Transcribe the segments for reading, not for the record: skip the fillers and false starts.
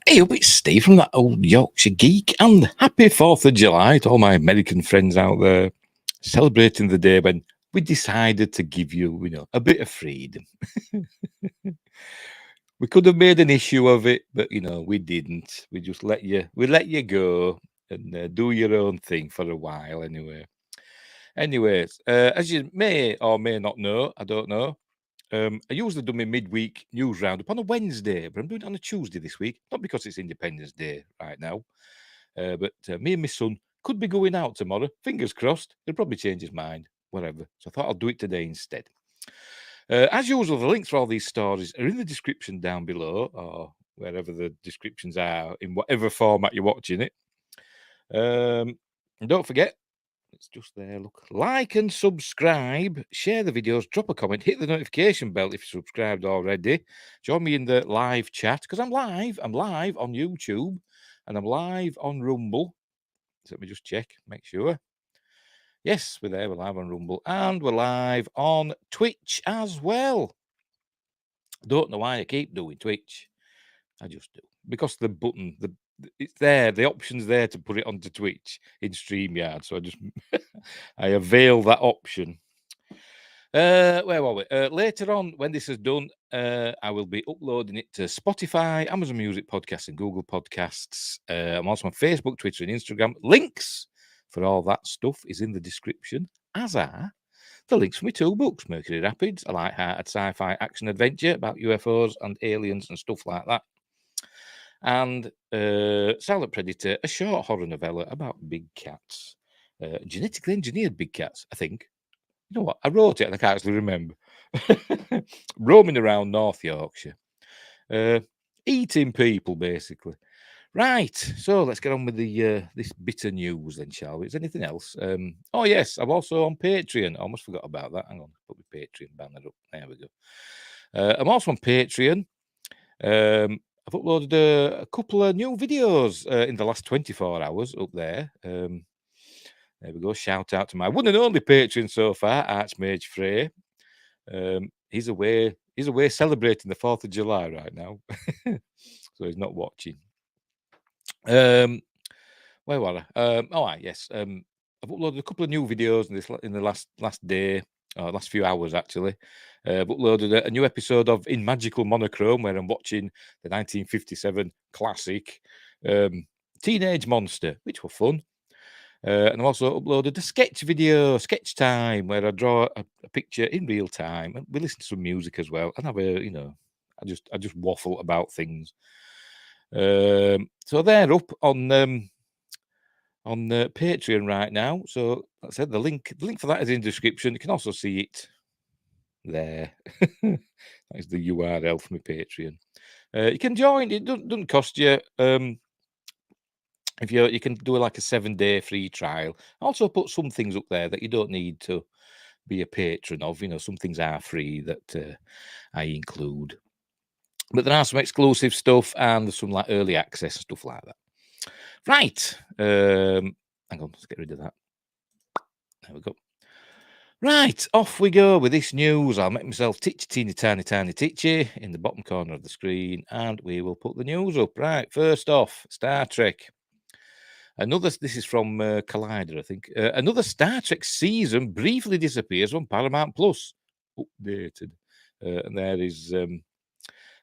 Hey, it's Steve from that old Yorkshire geek, and happy 4th of July to all my American friends out there, celebrating the day when we decided to give you, a bit of freedom. We could have made an issue of it, but we didn't. We let you go and do your own thing for a while, anyway. Anyways, as you may or may not know, I don't know. I usually do my midweek news roundup on a Wednesday, but I'm doing it on a Tuesday this week. Not because it's Independence Day right now, but me and my son could be going out tomorrow. Fingers crossed. He'll probably change his mind, whatever. So I thought I'll do it today instead. As usual, the links for all these stories are in the description down below, or wherever the descriptions are, in whatever format you're watching it. And don't forget, it's just there. Look, like and subscribe, share the videos, drop a comment, hit the notification bell if you're subscribed already. Join me in the live chat because I'm live. I'm live on YouTube and I'm live on Rumble. So let me just check, make sure. Yes, we're there. We're live on Rumble and we're live on Twitch as well. Don't know why I keep doing Twitch. I just do because the button, it's there. The option's there to put it onto Twitch in StreamYard. So I just I avail that option. Where were we? Later on, when this is done, I will be uploading it to Spotify, Amazon Music Podcasts, and Google Podcasts. I'm also on Facebook, Twitter, and Instagram. Links for all that stuff is in the description, as are the links for my 2 books, Mercury Rapids, a light-hearted sci-fi action adventure about UFOs and aliens and stuff like that, and Silent Predator, a short horror novella about big cats, genetically engineered big cats, I think. You know what? I wrote it and I can't actually remember. Roaming around North Yorkshire, eating people, basically. Right, so let's get on with the this bit of news then, shall we? Is there anything else? Oh yes, I'm also on Patreon. I almost forgot about that. Hang on, put my Patreon banner up. There we go. I'm also on Patreon. I've uploaded a couple of new videos in the last 24 hours up there. There we go. Shout out to my one and only patron so far, Archmage Frey. He's away celebrating the 4th of July right now. So he's not watching. Where were I? Yes. I've uploaded a couple of new videos in the last day, or last few hours actually. I've uploaded a new episode of In Magical Monochrome where I'm watching the 1957 classic Teenage Monster, which were fun. And I've also uploaded a sketch video, Sketch Time, where I draw a picture in real time, and we listen to some music as well, and have I just waffle about things. So they're up on Patreon right now. So like I said, the link for that is in the description. You can also see it there. That is the URL for my Patreon. You can join. It doesn't cost you. If you can do like a 7-day free trial. I also put some things up there that you don't need to be a patron of. Some things are free that I include, but there are some exclusive stuff and there's some like early access and stuff like that. Right. Hang on, let's get rid of that. There we go. Right, off we go with this news. I'll make myself teeny tiny titchy in the bottom corner of the screen, and we will put the news up. Right, first off, Star Trek. This is from Collider, I think. Another Star Trek season briefly disappears on Paramount Plus. Updated. And there is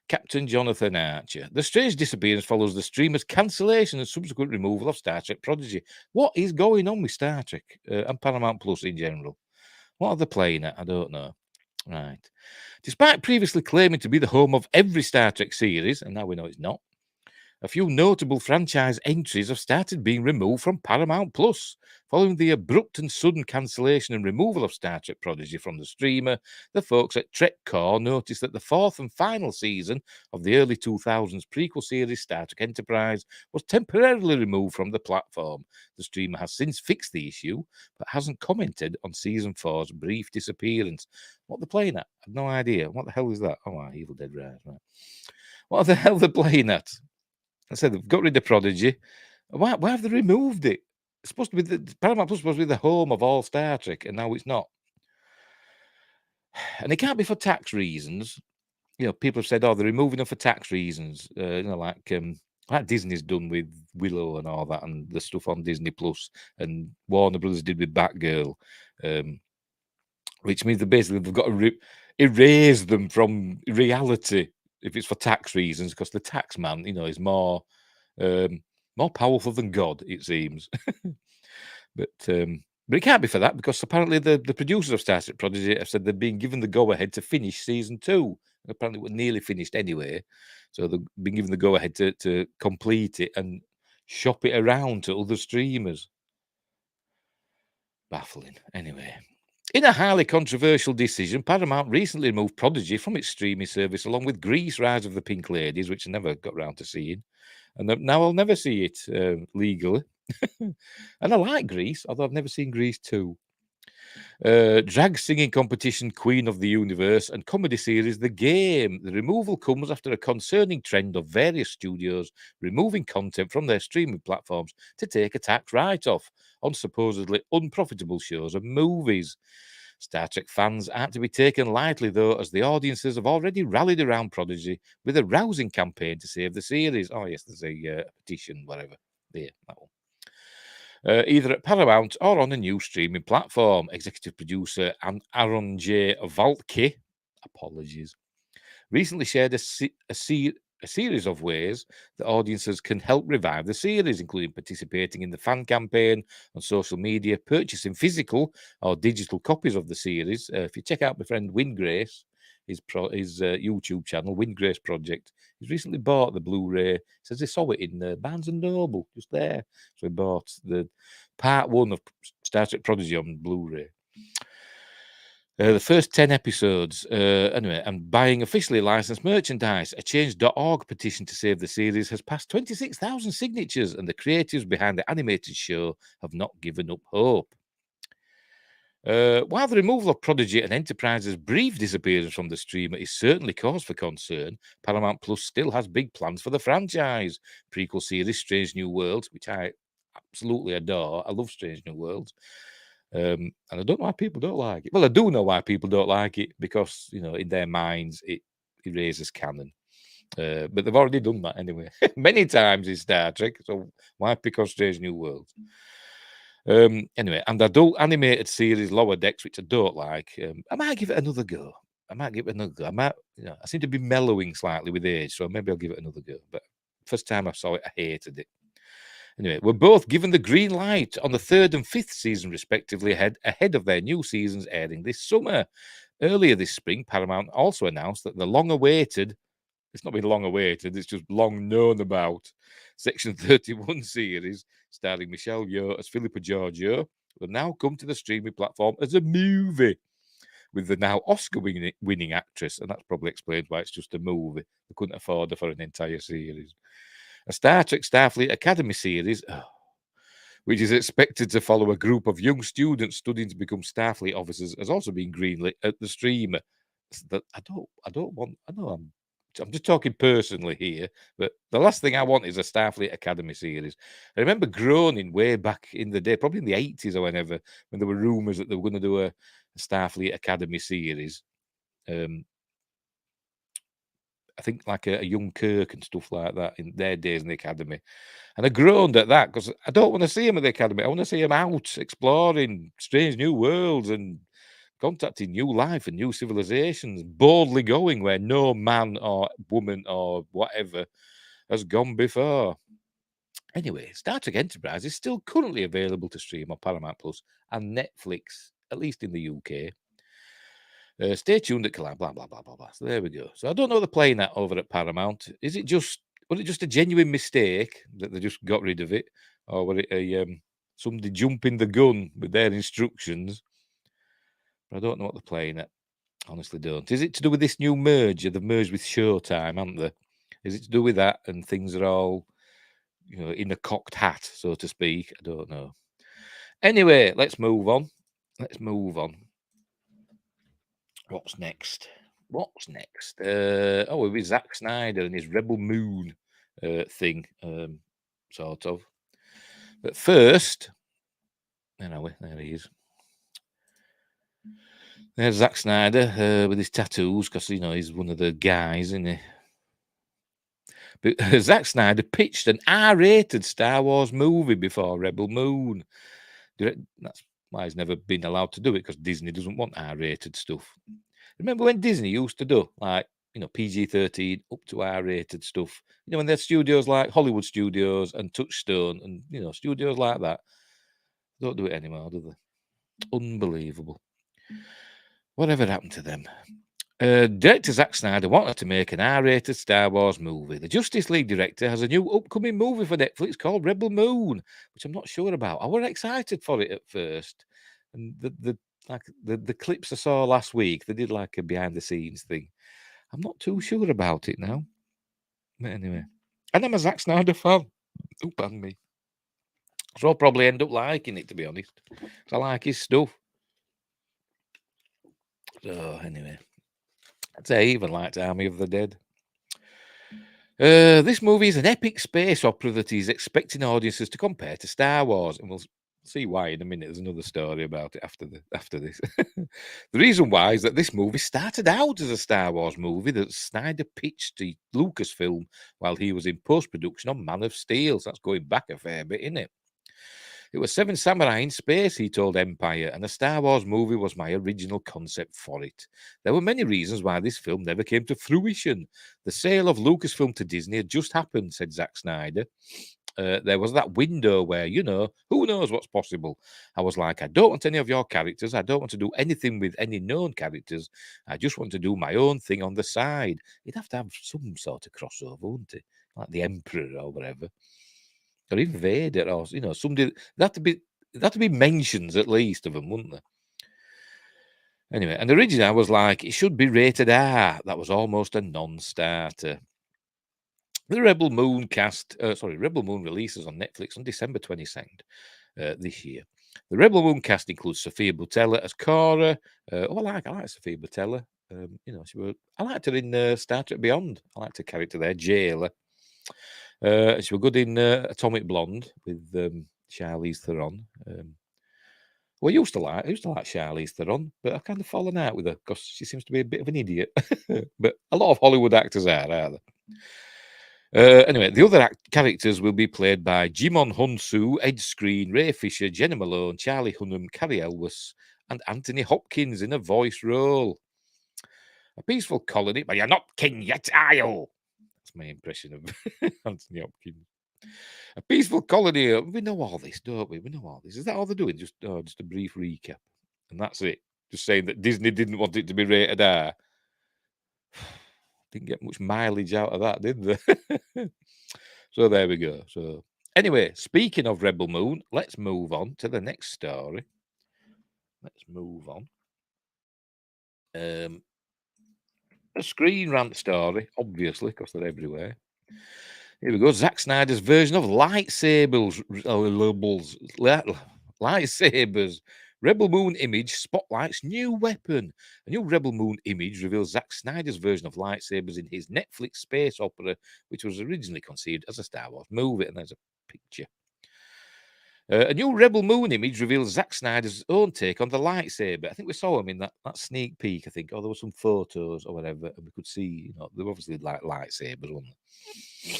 Captain Jonathan Archer. The strange disappearance follows the streamer's cancellation and subsequent removal of Star Trek Prodigy. What is going on with Star Trek and Paramount Plus in general? What are they playing at? I don't know. Right. Despite previously claiming to be the home of every Star Trek series, and now we know it's not, a few notable franchise entries have started being removed from Paramount Plus. Following the abrupt and sudden cancellation and removal of Star Trek Prodigy from the streamer, the folks at TrekCore noticed that the 4th and final season of the early 2000s prequel series Star Trek Enterprise was temporarily removed from the platform. The streamer has since fixed the issue, but hasn't commented on Season 4's brief disappearance. What they're playing at? I've no idea. What the hell is that? Oh, Evil Dead Rise, right. What the hell they're playing at? I said they've got rid of Prodigy. Why have they removed it? It's supposed to be Paramount Plus supposed to be the home of all Star Trek, and now it's not. And it can't be for tax reasons. People have said, "Oh, they're removing them for tax reasons." like Disney's done with Willow and all that, and the stuff on Disney Plus, and Warner Brothers did with Batgirl, which means that basically they've got to erase them from reality if it's for tax reasons, because the tax man, is more powerful than God, it seems. But it can't be for that, because apparently the producers of Star Trek Prodigy have said they've been given the go-ahead to finish season 2. Apparently we're nearly finished anyway. So they've been given the go-ahead to complete it and shop it around to other streamers. Baffling. Anyway. In a highly controversial decision, Paramount recently removed Prodigy from its streaming service, along with Grease: Rise of the Pink Ladies, which I never got round to seeing. And now I'll never see it legally. And I like Grease, although I've never seen Grease 2. Drag singing competition Queen of the Universe and comedy series The Game. The removal comes after a concerning trend of various studios removing content from their streaming platforms to take a tax write-off on supposedly unprofitable shows and movies. Star Trek fans aren't to be taken lightly, though, as the audiences have already rallied around Prodigy with a rousing campaign to save the series. Oh, yes, there's a petition, whatever. There, that one. Either at Paramount or on a new streaming platform. Executive producer Aaron J. Valtke, apologies, recently shared a series of ways that audiences can help revive the series, including participating in the fan campaign on social media, purchasing physical or digital copies of the series. If you check out my friend Windgrace, his YouTube channel, Windgrace Project, he's recently bought the Blu-ray. Says he saw it in Barnes and Noble, just there. So he bought the part 1 of Star Trek Prodigy on Blu-ray. The first 10 episodes, anyway, and buying officially licensed merchandise. A Change.org petition to save the series has passed 26,000 signatures, and the creatives behind the animated show have not given up hope. While the removal of Prodigy and Enterprise's brief disappearance from the streamer is certainly cause for concern, Paramount Plus still has big plans for the franchise. Prequel series Strange New Worlds, which I absolutely adore. I love Strange New Worlds. And I don't know why people don't like it. Well, I do know why people don't like it, because, in their minds, it erases canon. But they've already done that anyway, many times in Star Trek. So why pick on Strange New Worlds? Anyway, and the adult animated series Lower Decks, which I don't like, I might give it another go. I seem to be mellowing slightly with age, so maybe I'll give it another go. But first time I saw it, I hated it. Anyway, we're both given the green light on the 3rd and 5th season, respectively, ahead of their new seasons airing this summer. Earlier this spring, Paramount also announced that the long-awaited, it's not been long-awaited, it's just long known about, Section 31 series, starring Michelle Yeoh as Philippa Georgiou, will now come to the streaming platform as a movie, with the now Oscar-winning actress, and that's probably explained why it's just a movie. They couldn't afford her for an entire series. A Star Trek Starfleet Academy series, which is expected to follow a group of young students studying to become Starfleet officers, has also been greenlit at the streamer. That I don't want. I know I'm just talking personally here, but the last thing I want is a Starfleet Academy series. I remember groaning way back in the day, probably in the 80s or whenever, when there were rumors that they were going to do a Starfleet Academy series. I think like a young Kirk and stuff like that in their days in the academy. And I groaned at that, because I don't want to see him at the academy. I want to see him out exploring strange new worlds and contacting new life and new civilizations, boldly going where no man or woman or whatever has gone before. Anyway, Star Trek Enterprise is still currently available to stream on Paramount Plus and Netflix, at least in the UK. Stay tuned at Collab, blah, blah, blah, blah, blah. So there we go. So I don't know the playing that over at Paramount. Was it just a genuine mistake that they just got rid of it? Or was it somebody jumping the gun with their instructions? But I don't know what they're playing at. Honestly don't. Is it to do with this new merger? They've merged with Showtime, haven't they? Is it to do with that and things are all, in a cocked hat, so to speak? I don't know. Anyway, let's move on. What's next? It was Zack Snyder and his Rebel Moon thing, sort of. But first, there he is. There's Zack Snyder with his tattoos, because he's one of the guys, isn't he? Zack Snyder pitched an R-rated Star Wars movie before Rebel Moon. That's why he's never been allowed to do it, because Disney doesn't want R-rated stuff. Remember when Disney used to do like, PG-13 up to R-rated stuff? When there's studios like Hollywood Studios and Touchstone and, studios like that. Don't do it anymore, do they? Unbelievable. Whatever happened to them? Director Zack Snyder wanted to make an R-rated Star Wars movie. The Justice League director has a new upcoming movie for Netflix called Rebel Moon, which I'm not sure about. I was excited for it at first, and the clips I saw last week, they did like a behind the scenes thing. I'm not too sure about it now. But anyway, and I'm a Zack Snyder fan. Oh, pardon me. So I'll probably end up liking it, to be honest. I like his stuff. So anyway, I'd say I even liked Army of the Dead. This movie is an epic space opera that he's expecting audiences to compare to Star Wars, and we'll see why in a minute. There's another story about it after this. The reason why is that this movie started out as a Star Wars movie that Snyder pitched to Lucasfilm while he was in post-production on Man of Steel. So that's going back a fair bit, isn't it? It was Seven Samurai in space, he told Empire, and a Star Wars movie was my original concept for it. There were many reasons why this film never came to fruition. The sale of Lucasfilm to Disney had just happened, said Zack Snyder. There was that window where, who knows what's possible. I was like, I don't want any of your characters. I don't want to do anything with any known characters. I just want to do my own thing on the side. You'd have to have some sort of crossover, wouldn't it? Like the Emperor or whatever. Or even Vader, or somebody. That to be mentions at least of them, wouldn't there? Anyway, and originally I was like, it should be rated R. That was almost a non-starter. The Rebel Moon releases on Netflix on December 22nd this year. The Rebel Moon cast includes Sophia Boutella as Cora. I like Sophia Boutella. I liked her in Star Trek Beyond. I liked her character there, Jayla. She was good in Atomic Blonde with Charlize Theron. I used to like Charlize Theron, but I've kind of fallen out with her because she seems to be a bit of an idiot. But a lot of Hollywood actors are, aren't they? Anyway, the other characters will be played by Jimon Hunsu, Ed Skrein, Ray Fisher, Jenna Malone, Charlie Hunnam, Carrie Elwes, and Anthony Hopkins in a voice role. A peaceful colony, but you're not king yet, are you? That's my impression of Anthony Hopkins. A peaceful colony. We know all this, don't we? We know all this. Is that all they're doing? Just a brief recap, and that's it. Just saying that Disney didn't want it to be rated R. Didn't get much mileage out of that, did they? So there we go. So anyway, speaking of Rebel Moon, let's move on to the next story. Let's move on. A Screen Rant story, obviously, because they're everywhere. Here we go. Zack Snyder's version of lightsabers. Lightsabers. Rebel Moon image spotlights new weapon. A new Rebel Moon image reveals Zack Snyder's version of lightsabers in his Netflix space opera, which was originally conceived as a Star Wars movie. And there's a picture. A new Rebel Moon image reveals Zack Snyder's own take on the lightsaber. I think we saw him in that sneak peek, I think, or there were some photos or whatever, and we could see, they were obviously like lightsabers, weren't they?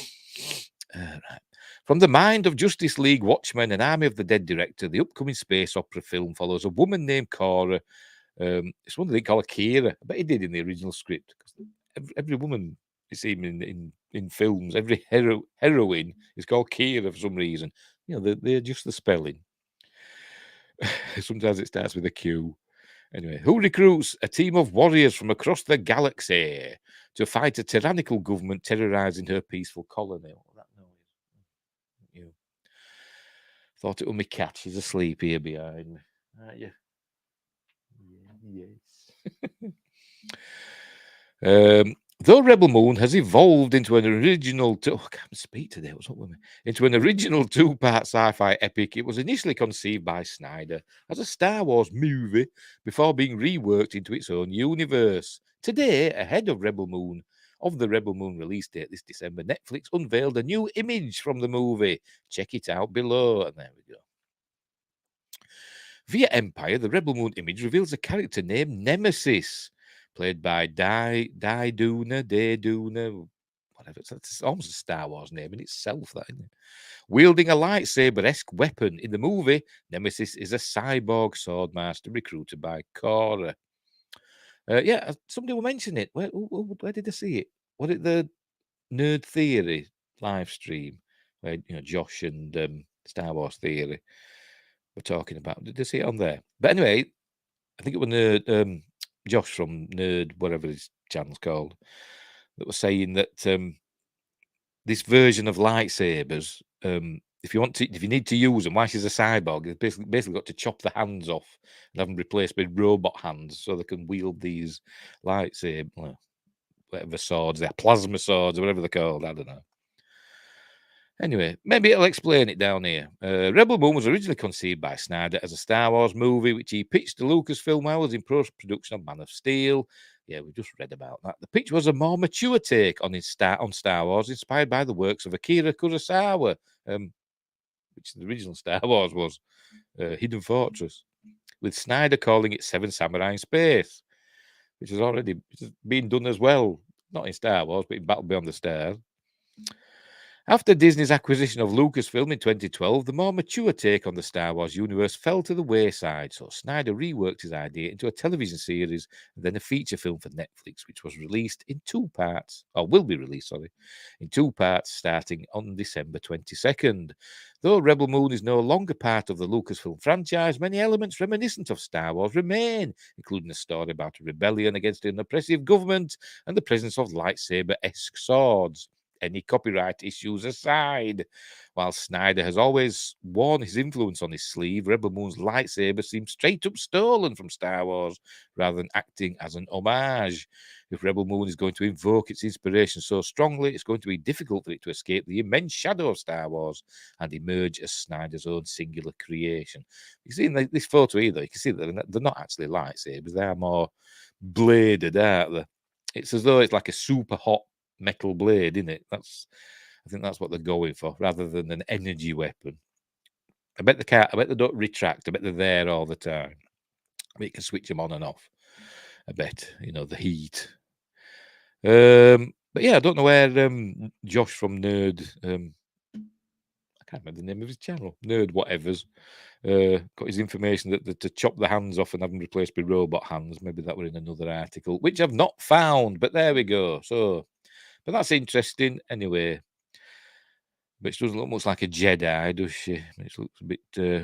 Right. From the mind of Justice League Watchmen and Army of the Dead director, the upcoming space opera film follows a woman named Cora. It's one they call her Kira. I bet he did in the original script. Every woman you see in films, every heroine is called Kira for some reason. They adjust the spelling. Sometimes it starts with a Q. Anyway, who recruits a team of warriors from across the galaxy to fight a tyrannical government terrorizing her peaceful colony? Oh, that noise. Thought it was my cat. She's asleep here behind me. Aren't you? Yes. Though Rebel Moon has evolved into an original, I can't speak today. What's up with me? Into an original two-part sci-fi epic, it was initially conceived by Snyder as a Star Wars movie before being reworked into its own universe. Today, ahead of the Rebel Moon release date this December, Netflix unveiled a new image from the movie. Check it out below, and there we go. Via Empire, the Rebel Moon image reveals a character named Nemesis, played by Dayduna, whatever. It's almost a Star Wars name in itself, that, isn't it? Wielding a lightsaber-esque weapon. In the movie, Nemesis is a cyborg swordmaster recruited by Cora. Yeah, somebody will mention it. Where did I see it? Was it the Nerd Theory live stream where Josh and Star Wars Theory were talking about? Did they see it on there? But anyway, I think it was Nerd, Josh from Nerd, whatever his channel's called, that was saying that this version of lightsabers, if you need to use them, why she's a cyborg, you've basically got to chop the hands off and have them replaced with robot hands so they can wield these lightsaber, whatever swords, they're plasma swords or whatever they're called. I don't know. Anyway, maybe it'll explain it down here. Rebel Moon was originally conceived by Snyder as a Star Wars movie, which he pitched to Lucasfilm while he was in post-production of Man of Steel. Yeah, we just read about that. The pitch was a more mature take on Star Wars, inspired by the works of Akira Kurosawa, which the original Star Wars was Hidden Fortress, with Snyder calling it Seven Samurai in Space, which has already been done as well, not in Star Wars, but in Battle Beyond the Stars. After Disney's acquisition of Lucasfilm in 2012, the more mature take on the Star Wars universe fell to the wayside, so Snyder reworked his idea into a television series and then a feature film for Netflix, which was released in 2 parts, or will be released, in 2 parts starting on December 22nd. Though Rebel Moon is no longer part of the Lucasfilm franchise, many elements reminiscent of Star Wars remain, including a story about a rebellion against an oppressive government and the presence of lightsaber-esque swords. Any copyright issues aside. While Snyder has always worn his influence on his sleeve, Rebel Moon's lightsaber seems straight up stolen from Star Wars rather than acting as an homage. If Rebel Moon is going to invoke its inspiration so strongly, it's going to be difficult for it to escape the immense shadow of Star Wars and emerge as Snyder's own singular creation. You see in this photo either, you can see that they're not actually lightsabers, they are more bladed, aren't they? It's as though it's like a super hot metal blade, isn't it? I think that's what they're going for, rather than an energy weapon. I bet they don't retract. I bet they're there all the time. But you can switch them on and off. I bet, the heat. But yeah, I don't know where Josh from Nerd, I can't remember the name of his channel, Nerd whatevers, got his information that to chop the hands off and have them replaced with robot hands. Maybe that were in another article, which I've not found, but there we go. So, but that's interesting anyway. But she doesn't look much like a Jedi, does she? It looks a bit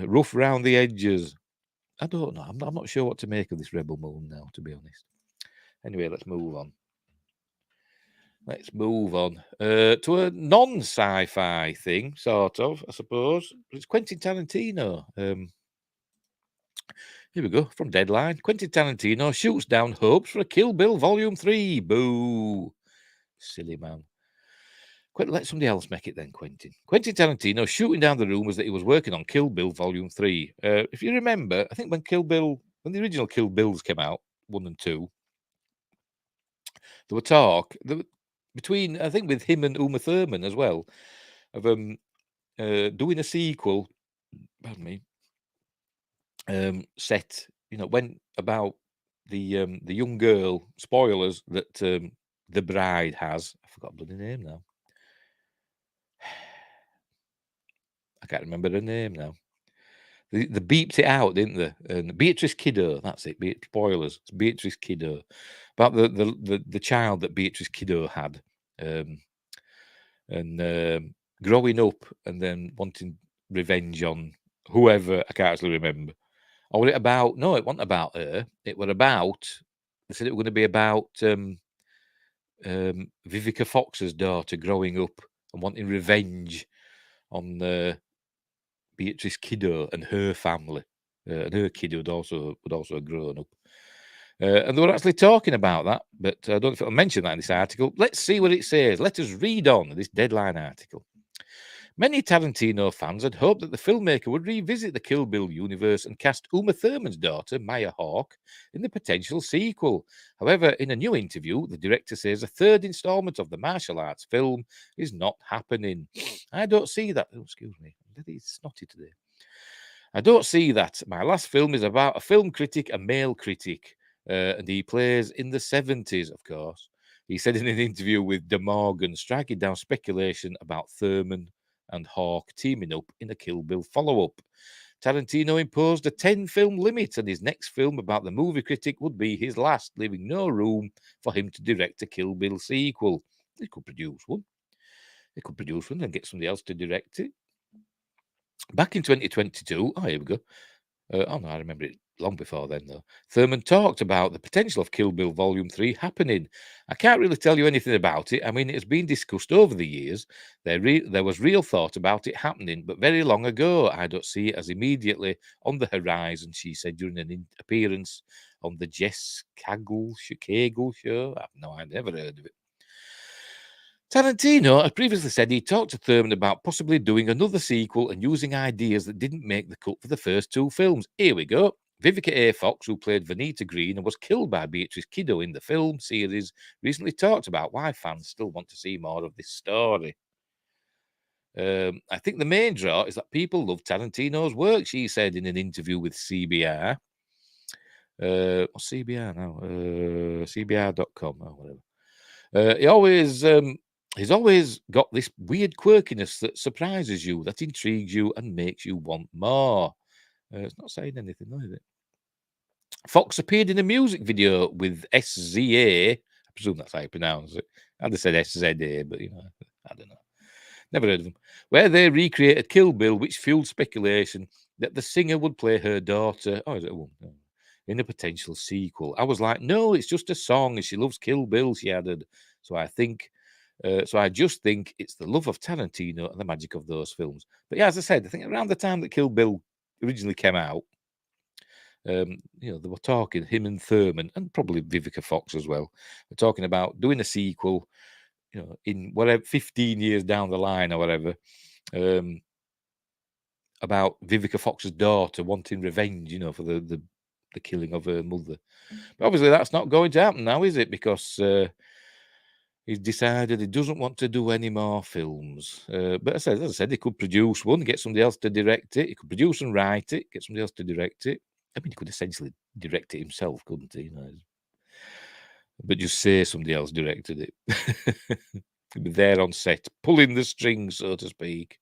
rough around the edges. I don't know. I'm not sure what to make of this Rebel Moon now, to be honest. Anyway, let's move on. Let's move on to a non-sci-fi thing, sort of, I suppose. It's Quentin Tarantino. Here we go, from Deadline. Quentin Tarantino shoots down hopes for a Kill Bill Volume 3. Boo. Silly man. Let somebody else make it then, Quentin. Quentin Tarantino shooting down the rumours that he was working on Kill Bill Volume 3. If you remember, I think when the original Kill Bills came out, 1 and 2, there were talk between, I think with him and Uma Thurman as well, of doing a sequel, pardon me, set, when about the young girl, spoilers, that the bride has. I forgot the bloody name now. I can't remember her name now. They beeped it out, didn't they? And Beatrice Kiddo, that's it. Spoilers. It's Beatrice Kiddo. About the child that Beatrice Kiddo had, and growing up and then wanting revenge on whoever. I can't actually remember. Or was it about? No, it wasn't about her. It was about. They said it was going to be about Vivica Fox's daughter growing up and wanting revenge on Beatrice Kiddo and her family, and her kid would also have grown up. And they were actually talking about that, but I don't know if I'll mention that in this article. Let's see what it says. Let us read on this Deadline article. Many Tarantino fans had hoped that the filmmaker would revisit the Kill Bill universe and cast Uma Thurman's daughter, Maya Hawke, in the potential sequel. However, in a new interview, the director says a third installment of the martial arts film is not happening. I don't see that. Oh, excuse me. It's snotty today. I don't see that. My last film is about a film critic, a male critic, and he plays in the 70s, of course. He said in an interview with De Morgan, striking down speculation about Thurman and Hawke teaming up in a Kill Bill follow-up. Tarantino imposed a 10-film limit, and his next film about the movie critic would be his last, leaving no room for him to direct a Kill Bill sequel. He could produce one. He could produce one and get somebody else to direct it. Back in 2022, here we go. No, I remember it long before then, though. Thurman talked about the potential of Kill Bill Volume 3 happening. I can't really tell you anything about it. I mean, it has been discussed over the years. There was real thought about it happening, but very long ago. I don't see it as immediately on the horizon, she said during an appearance on the Jess Cagle show. I've never heard of it. Tarantino had previously said he talked to Thurman about possibly doing another sequel and using ideas that didn't make the cut for the first two films. Here we go. Vivica A. Fox, who played Vanita Green and was killed by Beatrice Kiddo in the film series, recently talked about why fans still want to see more of this story. I think the main draw is that people love Tarantino's work, she said in an interview with CBR. What's CBR now? CBR.com or whatever. He's always got this weird quirkiness that surprises you, that intrigues you and makes you want more. It's not saying anything, though, is it? Fox appeared in a music video with SZA. I presume that's how you pronounce it. I'd have said SZA, but, I don't know. Never heard of them. Where they recreated Kill Bill, which fueled speculation that the singer would play her daughter. Oh, is it a woman? No. In a potential sequel. I was like, no, it's just a song and she loves Kill Bill, she added. So I just think it's the love of Tarantino and the magic of those films. But yeah, as I said, I think around the time that Kill Bill originally came out, they were talking, him and Thurman, and probably Vivica Fox as well, were talking about doing a sequel, in whatever 15 years down the line or whatever, about Vivica Fox's daughter wanting revenge, for the killing of her mother. But obviously that's not going to happen now, is it? Because he's decided he doesn't want to do any more films. But as I said, he could produce one, get somebody else to direct it. He could produce and write it, get somebody else to direct it. I mean, he could essentially direct it himself, couldn't he? But just say somebody else directed it. He'd be there on set, pulling the strings, so to speak.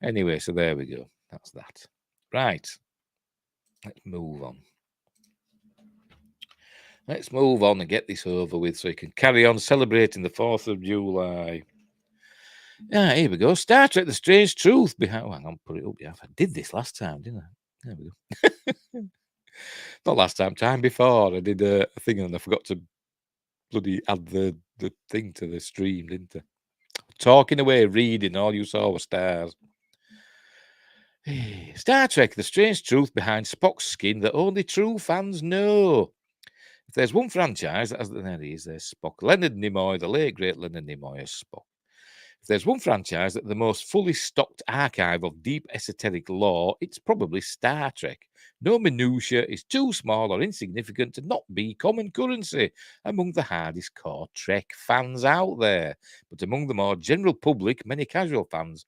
Anyway, so there we go. That's that. Right. Let's move on. Let's move on and get this over with so you can carry on celebrating the 4th of July. Here we go. Star Trek, The Strange Truth Behind... Well, hang on, put it up. Yeah, I did this last time, didn't I? There we go. Not last time, time before. I did a thing and I forgot to bloody add the thing to the stream, didn't I? Talking away, reading, all you saw were stars. Star Trek, The Strange Truth Behind Spock's Skin That Only True Fans Know. If there's one franchise, there's Spock. Leonard Nimoy, the late great Leonard Nimoy as Spock. If there's one franchise that the most fully stocked archive of deep esoteric lore, it's probably Star Trek. No minutiae is too small or insignificant to not be common currency among the hardest core Trek fans out there. But among the more general public, many casual fans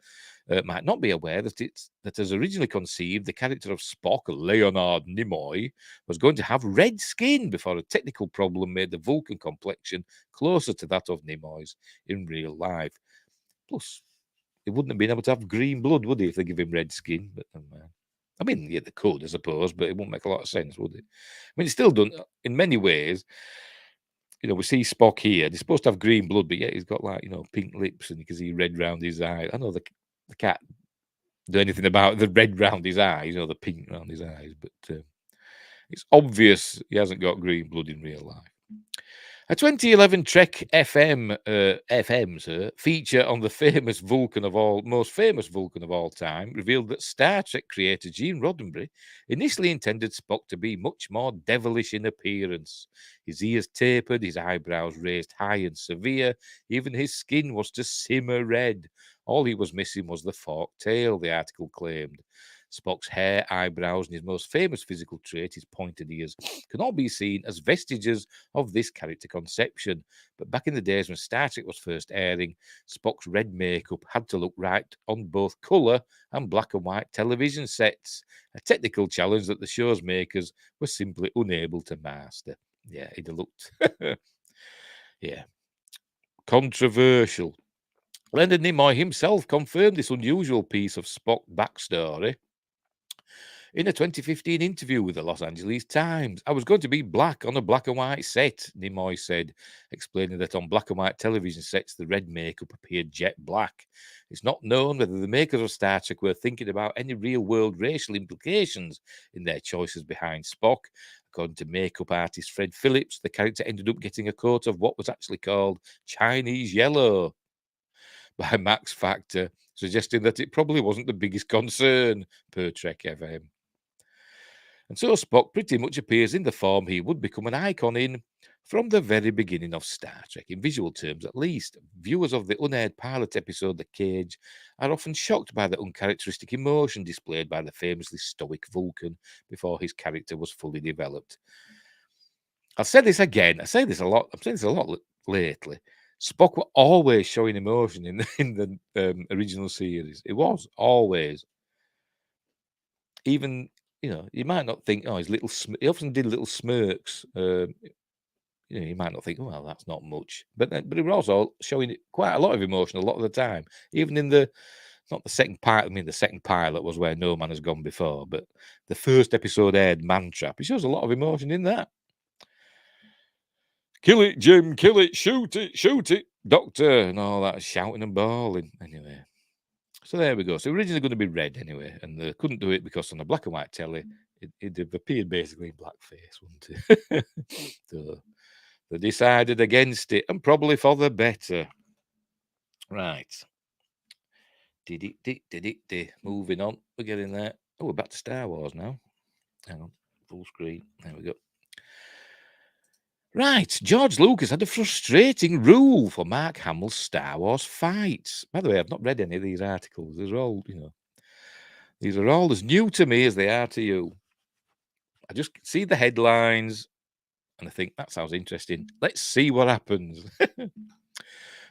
might not be aware that as originally conceived, the character of Spock, Leonard Nimoy, was going to have red skin before a technical problem made the Vulcan complexion closer to that of Nimoy's in real life. Plus, he wouldn't have been able to have green blood, would he, if they give him red skin? But I mean, yeah, they could, I suppose, but it wouldn't make a lot of sense, would it? I mean, it's still done in many ways. We see Spock here. He's supposed to have green blood, but yet he's got pink lips, and you can see red round his eye. I know the cat do anything about the red round his eyes, the pink round his eyes, but it's obvious he hasn't got green blood in real life. A 2011 Trek FM feature on the most famous Vulcan of all time revealed that Star Trek creator Gene Roddenberry initially intended Spock to be much more devilish in appearance. His ears tapered, his eyebrows raised high and severe, even his skin was to simmer red. All he was missing was the forked tail, the article claimed. Spock's hair, eyebrows, and his most famous physical trait, his pointed ears, can all be seen as vestiges of this character conception. But back in the days when Star Trek was first airing, Spock's red makeup had to look right on both colour and black and white television sets, a technical challenge that the show's makers were simply unable to master. Yeah, he'd have looked... yeah. controversial. Leonard Nimoy himself confirmed this unusual piece of Spock backstory in a 2015 interview with the Los Angeles Times. I was going to be black on a black and white set, Nimoy said, explaining that on black and white television sets, the red makeup appeared jet black. It's not known whether the makers of Star Trek were thinking about any real-world racial implications in their choices behind Spock. According to makeup artist Fred Phillips, the character ended up getting a coat of what was actually called Chinese yellow by Max Factor, suggesting that it probably wasn't the biggest concern per Trek FM. And so Spock pretty much appears in the form he would become an icon in from the very beginning of Star Trek, in visual terms at least. Viewers of the unaired pilot episode The Cage are often shocked by the uncharacteristic emotion displayed by the famously stoic Vulcan before his character was fully developed. I'll say this again. I say this a lot. I'm saying this a lot lately. Spock were always showing emotion in the original series. It was always. Even, you might not think, oh, his little. He often did little smirks. You might not think, oh, well, that's not much, but he was also showing quite a lot of emotion a lot of the time. Even in not the second pilot. I mean, the second pilot was Where No Man Has Gone Before, but the first episode aired, Man Trap. He shows a lot of emotion in that. Kill it, Jim, kill it, shoot it, Doctor, and all that shouting and bawling. Anyway, so there we go. So originally going to be red anyway, and they couldn't do it because on the black and white telly, it'd have appeared basically in blackface, wouldn't it? So they decided against it, and probably for the better. Right. Did it. Moving on. We're getting there. Oh, we're back to Star Wars now. Hang on. Full screen. There we go. Right, George Lucas had a frustrating rule for Mark Hamill's Star Wars fights. By the way, I've not read any of these articles. These are all, these are all as new to me as they are to you. I just see the headlines and I think that sounds interesting. Let's see what happens.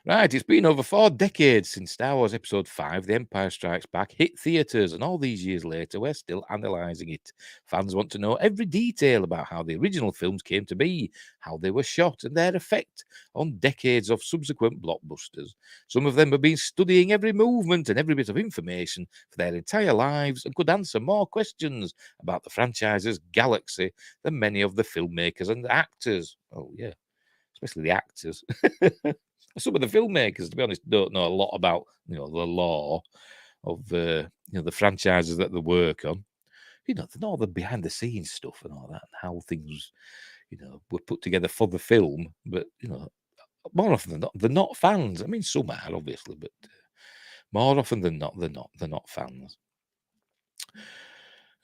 Right, it's been over 4 decades since Star Wars Episode 5, The Empire Strikes Back, hit theatres, and all these years later, we're still analysing it. Fans want to know every detail about how the original films came to be, how they were shot, and their effect on decades of subsequent blockbusters. Some of them have been studying every movement and every bit of information for their entire lives and could answer more questions about the franchise's galaxy than many of the filmmakers and actors. Oh, yeah, especially the actors. Some of the filmmakers, to be honest, don't know a lot about the law of the franchises that they work on. They know all the behind the scenes stuff and all that, and how things were put together for the film. But more often than not, they're not fans. I mean, some are obviously, but more often than not, they're not fans.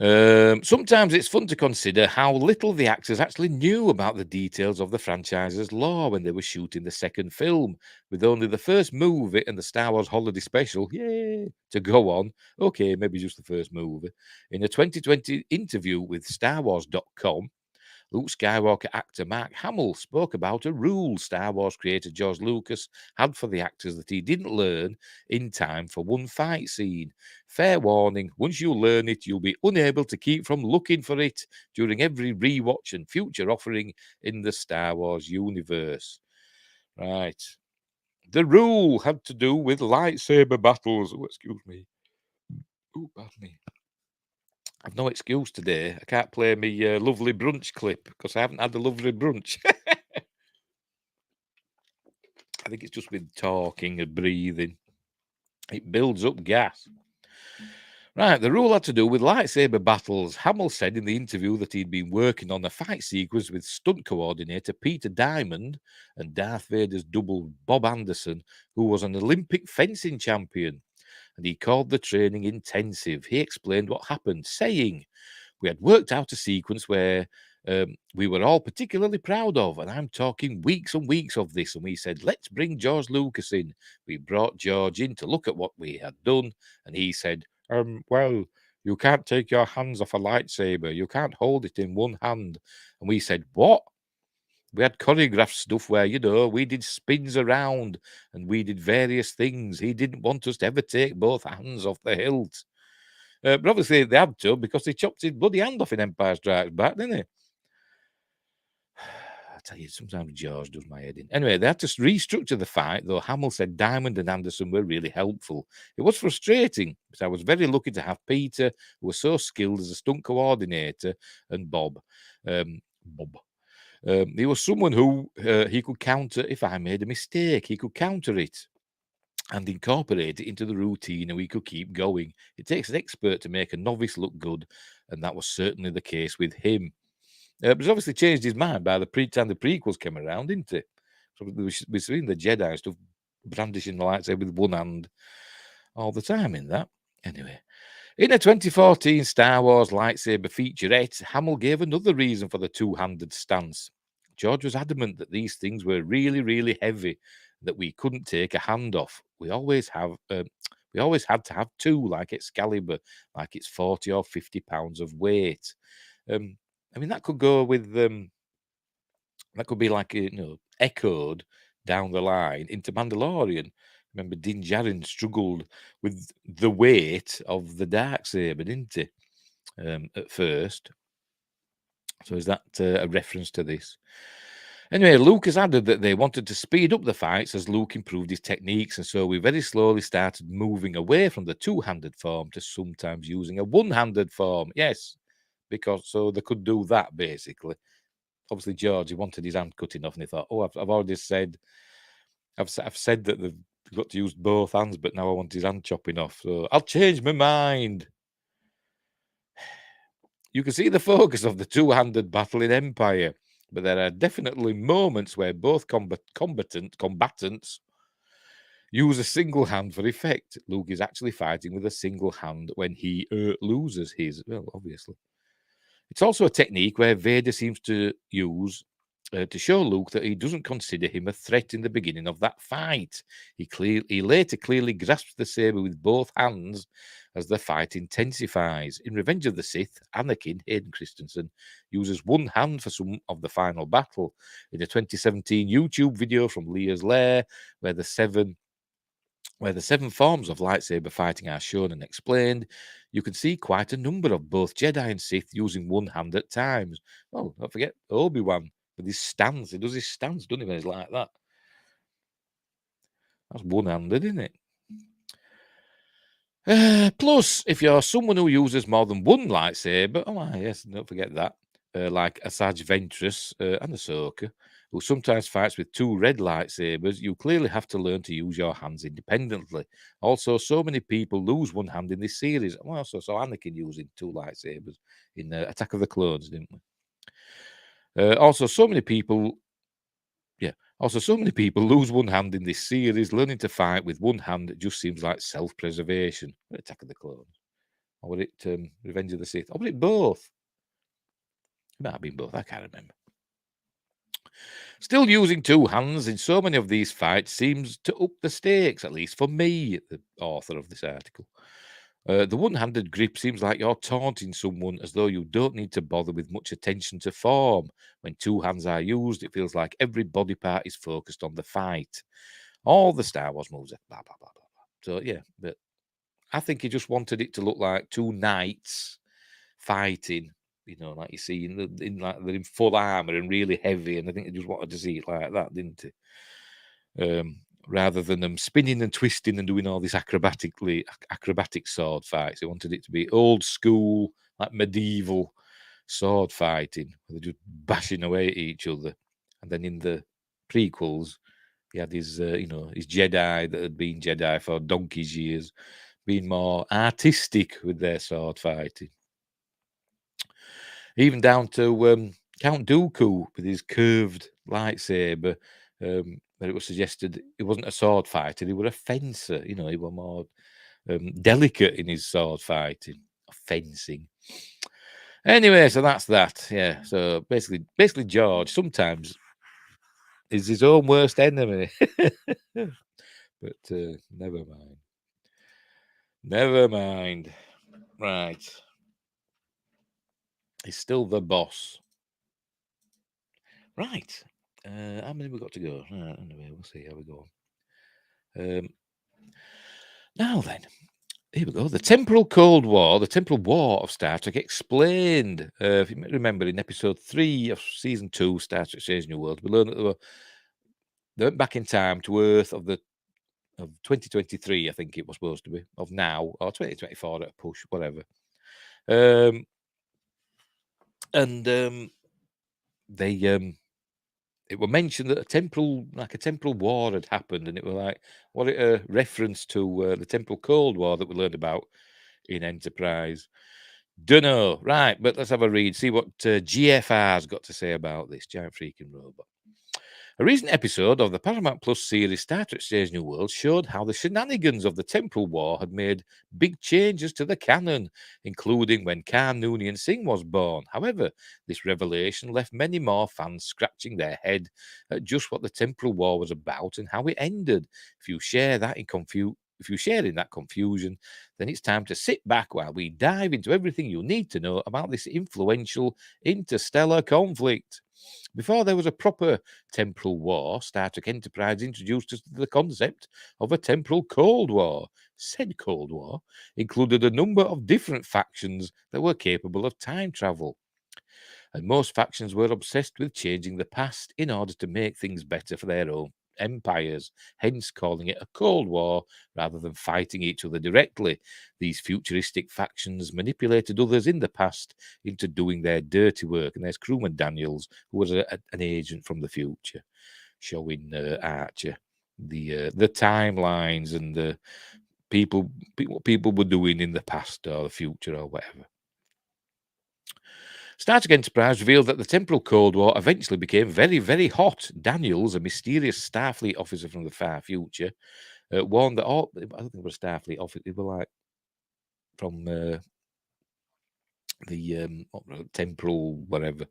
Sometimes it's fun to consider how little the actors actually knew about the details of the franchise's lore when they were shooting the second film, with only the first movie and the Star Wars Holiday Special, yay, to go on. Okay, maybe just the first movie. In a 2020 interview with StarWars.com, Luke Skywalker actor Mark Hamill spoke about a rule Star Wars creator George Lucas had for the actors that he didn't learn in time for one fight scene. Fair warning, once you learn it, you'll be unable to keep from looking for it during every rewatch and future offering in the Star Wars universe. Right. The rule had to do with lightsaber battles. Oh, excuse me. Oh, pardon me. I've no excuse today. I can't play me lovely brunch clip because I haven't had a lovely brunch. I think it's just with talking and breathing. It builds up gas. Right, the rule had to do with lightsaber battles. Hamill said in the interview that he'd been working on a fight sequence with stunt coordinator Peter Diamond and Darth Vader's double Bob Anderson, who was an Olympic fencing champion. And he called the training intensive. He explained what happened, saying, "We had worked out a sequence where we were all particularly proud of, and I'm talking weeks and weeks of this. And we said, let's bring George Lucas in. We brought George in to look at what we had done, and he said, well, you can't take your hands off a lightsaber. You can't hold it in one hand." And we said, what? We had choreographed stuff where, we did spins around and we did various things. He didn't want us to ever take both hands off the hilt. But obviously they had to because he chopped his bloody hand off in Empire Strikes Back, didn't he? I tell you, sometimes George does my head in. Anyway, they had to restructure the fight, though Hamill said Diamond and Anderson were really helpful. It was frustrating, but I was very lucky to have Peter, who was so skilled as a stunt coordinator, and Bob. He was someone who he could counter if I made a mistake. He could counter it and incorporate it into the routine, and we could keep going. It takes an expert to make a novice look good, and that was certainly the case with him. But he's obviously changed his mind by the time the prequels came around, didn't it? So we've seen the Jedi stuff brandishing the lightsaber with one hand all the time in that. Anyway, in a 2014 Star Wars lightsaber featurette, Hamill gave another reason for the two-handed stance. George was adamant that these things were really, really heavy, that we couldn't take a hand off. We always had to have two, like Excalibur, like it's 40 or 50 pounds of weight. I mean, that could go with that could be like echoed down the line into Mandalorian. Remember, Din Djarin struggled with the weight of the Darksaber, didn't he? At first. So is that a reference to this? Anyway, Lucas added that they wanted to speed up the fights as Luke improved his techniques, and so we very slowly started moving away from the two-handed form to sometimes using a one-handed form. Yes, because so they could do that basically. Obviously, George, he wanted his hand cutting off, and he thought, "Oh, I've already said, I've said that they've got to use both hands, but now I want his hand chopping off. So I'll change my mind." You can see the focus of the two-handed battle in Empire, but there are definitely moments where both combatants use a single hand for effect. Luke is actually fighting with a single hand when he loses his. Well, obviously. It's also a technique where Vader seems to use to show Luke that he doesn't consider him a threat in the beginning of that fight. He later clearly grasps the saber with both hands as the fight intensifies. In Revenge of the Sith, Anakin, Hayden Christensen, uses one hand for some of the final battle. In a 2017 YouTube video from Leah's Lair, where the seven forms of lightsaber fighting are shown and explained, you can see quite a number of both Jedi and Sith using one hand at times. Oh, don't forget Obi-Wan with his stance. He does his stance, doesn't he, when he's like that? That's one-handed, isn't it? Plus, if you're someone who uses more than one lightsaber, yes, don't forget that, like Asajj Ventress and Ahsoka, who sometimes fights with two red lightsabers, you clearly have to learn to use your hands independently. Also, so many people lose one hand in this series. We also saw Anakin using two lightsabers in Attack of the Clones, didn't we? Also, so many people lose one hand in this series. Learning to fight with one hand just seems like self-preservation. Attack of the Clones. Or was it Revenge of the Sith? Or was it both? It might have been both. I can't remember. Still using two hands in so many of these fights seems to up the stakes, at least for me, the author of this article. The one-handed grip seems like you're taunting someone as though you don't need to bother with much attention to form. When two hands are used, it feels like every body part is focused on the fight. All the Star Wars moves are blah, blah, blah, blah, blah. So, yeah, but I think he just wanted it to look like two knights fighting, like you see they're in full armor and really heavy, and I think he just wanted to see it like that, didn't he? Rather than them spinning and twisting and doing all this acrobatic sword fights. He wanted it to be old school, like medieval sword fighting, where they're just bashing away at each other. And then in the prequels, he had his Jedi that had been Jedi for donkey's years, being more artistic with their sword fighting. Even down to Count Dooku with his curved lightsaber, where it was suggested he wasn't a sword fighter, he was a fencer. He was more delicate in his sword fighting, fencing. Anyway, so that's that. Yeah. So basically, George sometimes is his own worst enemy. But never mind. Never mind. Right. He's still the boss. Right. How many we got to go? Anyway, we'll see how we go. Now then, Here we go. The Temporal Cold War, the Temporal War of Star Trek Explained. If you remember, in episode 3 of season 2, Star Trek: Strange New World, we learned that they went back in time to Earth of 2023, I think it was supposed to be, of now, or 2024 at a push, whatever. It were mentioned that a temporal war had happened, and it was like, what a reference to the Temporal Cold War that we learned about in Enterprise. Dunno. Right, but let's have a read, see what GFR's got to say about this giant freaking robot. A recent episode of the Paramount Plus series Star Trek: Strange New World showed how the shenanigans of the Temporal War had made big changes to the canon, including when Khan Noonien Singh was born. However, this revelation left many more fans scratching their head at just what the Temporal War was about and how it ended. If you share in that confusion, then it's time to sit back while we dive into everything you need to know about this influential interstellar conflict. Before there was a proper temporal war, Star Trek Enterprise introduced us to the concept of a temporal Cold War. Said Cold War included a number of different factions that were capable of time travel. And most factions were obsessed with changing the past in order to make things better for their own empires, hence calling it a Cold War rather than fighting each other directly. These futuristic factions manipulated others in the past into doing their dirty work. And there's Crewman Daniels, who was an agent from the future, showing Archer the timelines and the what people were doing in the past or the future or whatever. Star Trek Enterprise revealed that the Temporal Cold War eventually became very, very hot. Daniels, a mysterious Starfleet officer from the far future, warned that all... I don't think it was Starfleet officer. It was like from the temporal whatever.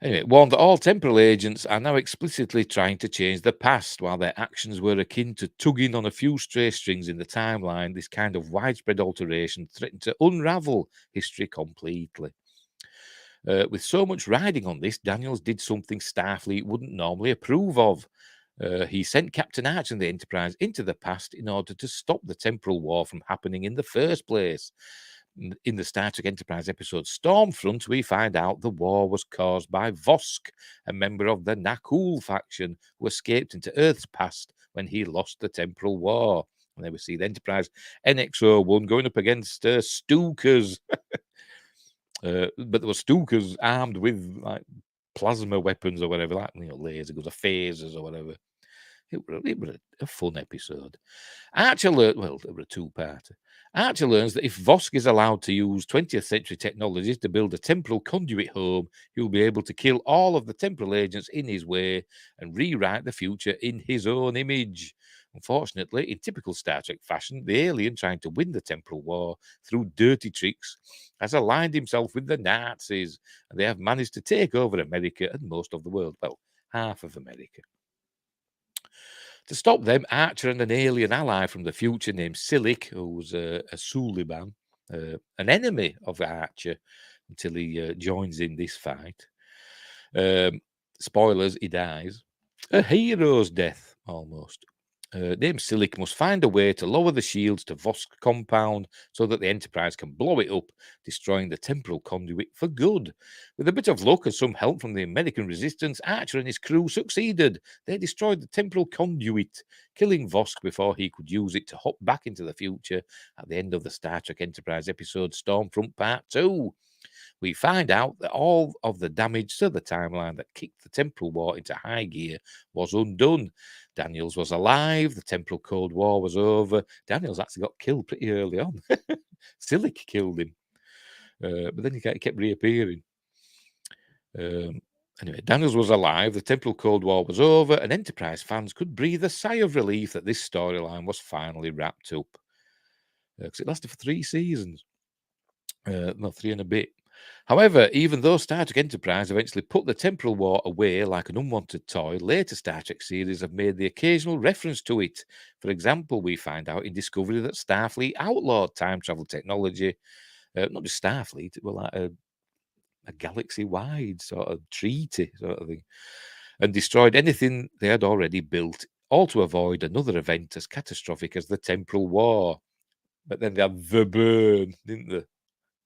Anyway, warned that all temporal agents are now explicitly trying to change the past, while their actions were akin to tugging on a few stray strings in the timeline. This kind of widespread alteration threatened to unravel history completely. With so much riding on this, Daniels did something Starfleet wouldn't normally approve of. He sent Captain Archer and the Enterprise into the past in order to stop the temporal war from happening in the first place. In the Star Trek Enterprise episode Stormfront, we find out the war was caused by Vosk, a member of the Nakul faction who escaped into Earth's past when he lost the temporal war. And then we see the Enterprise NX-01 going up against Stukas. But there were Stukas armed with like plasma weapons or whatever, like laser guns or phasers or whatever. It was a fun episode. Archer learned, well, it was a two-parter. Archer learns that if Vosk is allowed to use 20th century technologies to build a temporal conduit home, he'll be able to kill all of the temporal agents in his way and rewrite the future in his own image. Unfortunately, in typical Star Trek fashion, the alien trying to win the temporal war through dirty tricks has aligned himself with the Nazis, and they have managed to take over America and most of the world. Well, half of America. To stop them, Archer and an alien ally from the future named Silic, who was a Suliban, an enemy of Archer until he joins in this fight. Spoilers, he dies. A hero's death, almost. Named Silic must find a way to lower the shields to Vosk compound so that the Enterprise can blow it up, destroying the temporal conduit for good. With a bit of luck and some help from the American resistance, Archer and his crew succeeded. They destroyed the temporal conduit, killing Vosk before he could use it to hop back into the future at the end of the Star Trek Enterprise episode Stormfront Part 2. We find out that all of the damage to the timeline that kicked the temporal war into high gear was undone. Daniels was alive. The temporal Cold War was over. Daniels actually got killed pretty early on. Silic killed him. But then he kept reappearing. Anyway, Daniels was alive. The temporal Cold War was over. And Enterprise fans could breathe a sigh of relief that this storyline was finally wrapped up. Because it lasted for 3 seasons. No, 3 and a bit. However, even though Star Trek Enterprise eventually put the temporal war away like an unwanted toy, later Star Trek series have made the occasional reference to it. For example, we find out in Discovery that Starfleet outlawed time travel technology. Not just Starfleet, it was like a galaxy-wide sort of treaty sort of thing, and destroyed anything they had already built, all to avoid another event as catastrophic as the temporal war. But then they had The Burn, didn't they?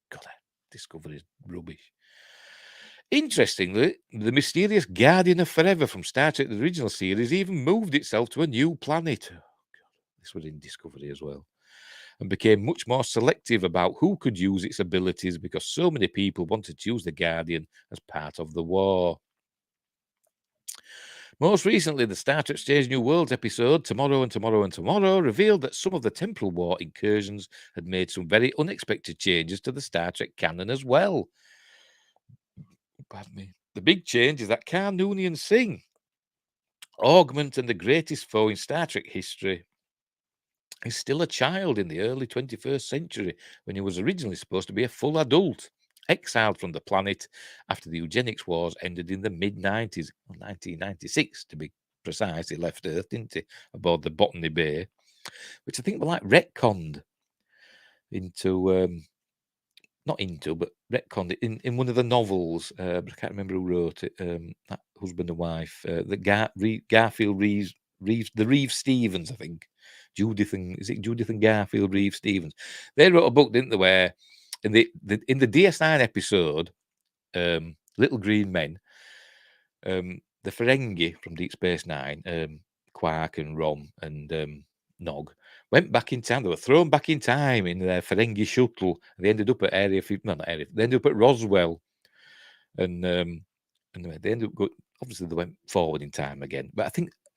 God, Discovery is rubbish. Interestingly, the mysterious Guardian of Forever from Star Trek, the original series, even moved itself to a new planet. Oh, God. This was in Discovery as well. And became much more selective about who could use its abilities because so many people wanted to use the Guardian as part of the war. Most recently, the Star Trek Strange New Worlds episode, Tomorrow and Tomorrow and Tomorrow, revealed that some of the Temporal War incursions had made some very unexpected changes to the Star Trek canon as well. Pardon me. The big change is that Khan Noonien Singh, Augment and the greatest foe in Star Trek history, is still a child in the early 21st century when he was originally supposed to be a full adult, exiled from the planet after the eugenics wars ended in the mid-90s, 1996 to be precise. He left Earth, didn't he, aboard the Botany Bay, which I think were like retconned into, not into, but retconned in one of the novels. But I can't remember who wrote it. That husband and wife, Garfield Reeves, the Reeves Stevens, I think. Judith and Garfield Reeves Stevens? They wrote a book, didn't they? Where in the DS9 episode, Little Green Men, the Ferengi from Deep Space Nine, Quark and Rom and Nog, went back in time. They were thrown back in time in their Ferengi shuttle. And they ended up at Area 50. No, not Area. They ended up at Roswell, and they ended up going. Obviously, they went forward in time again. But I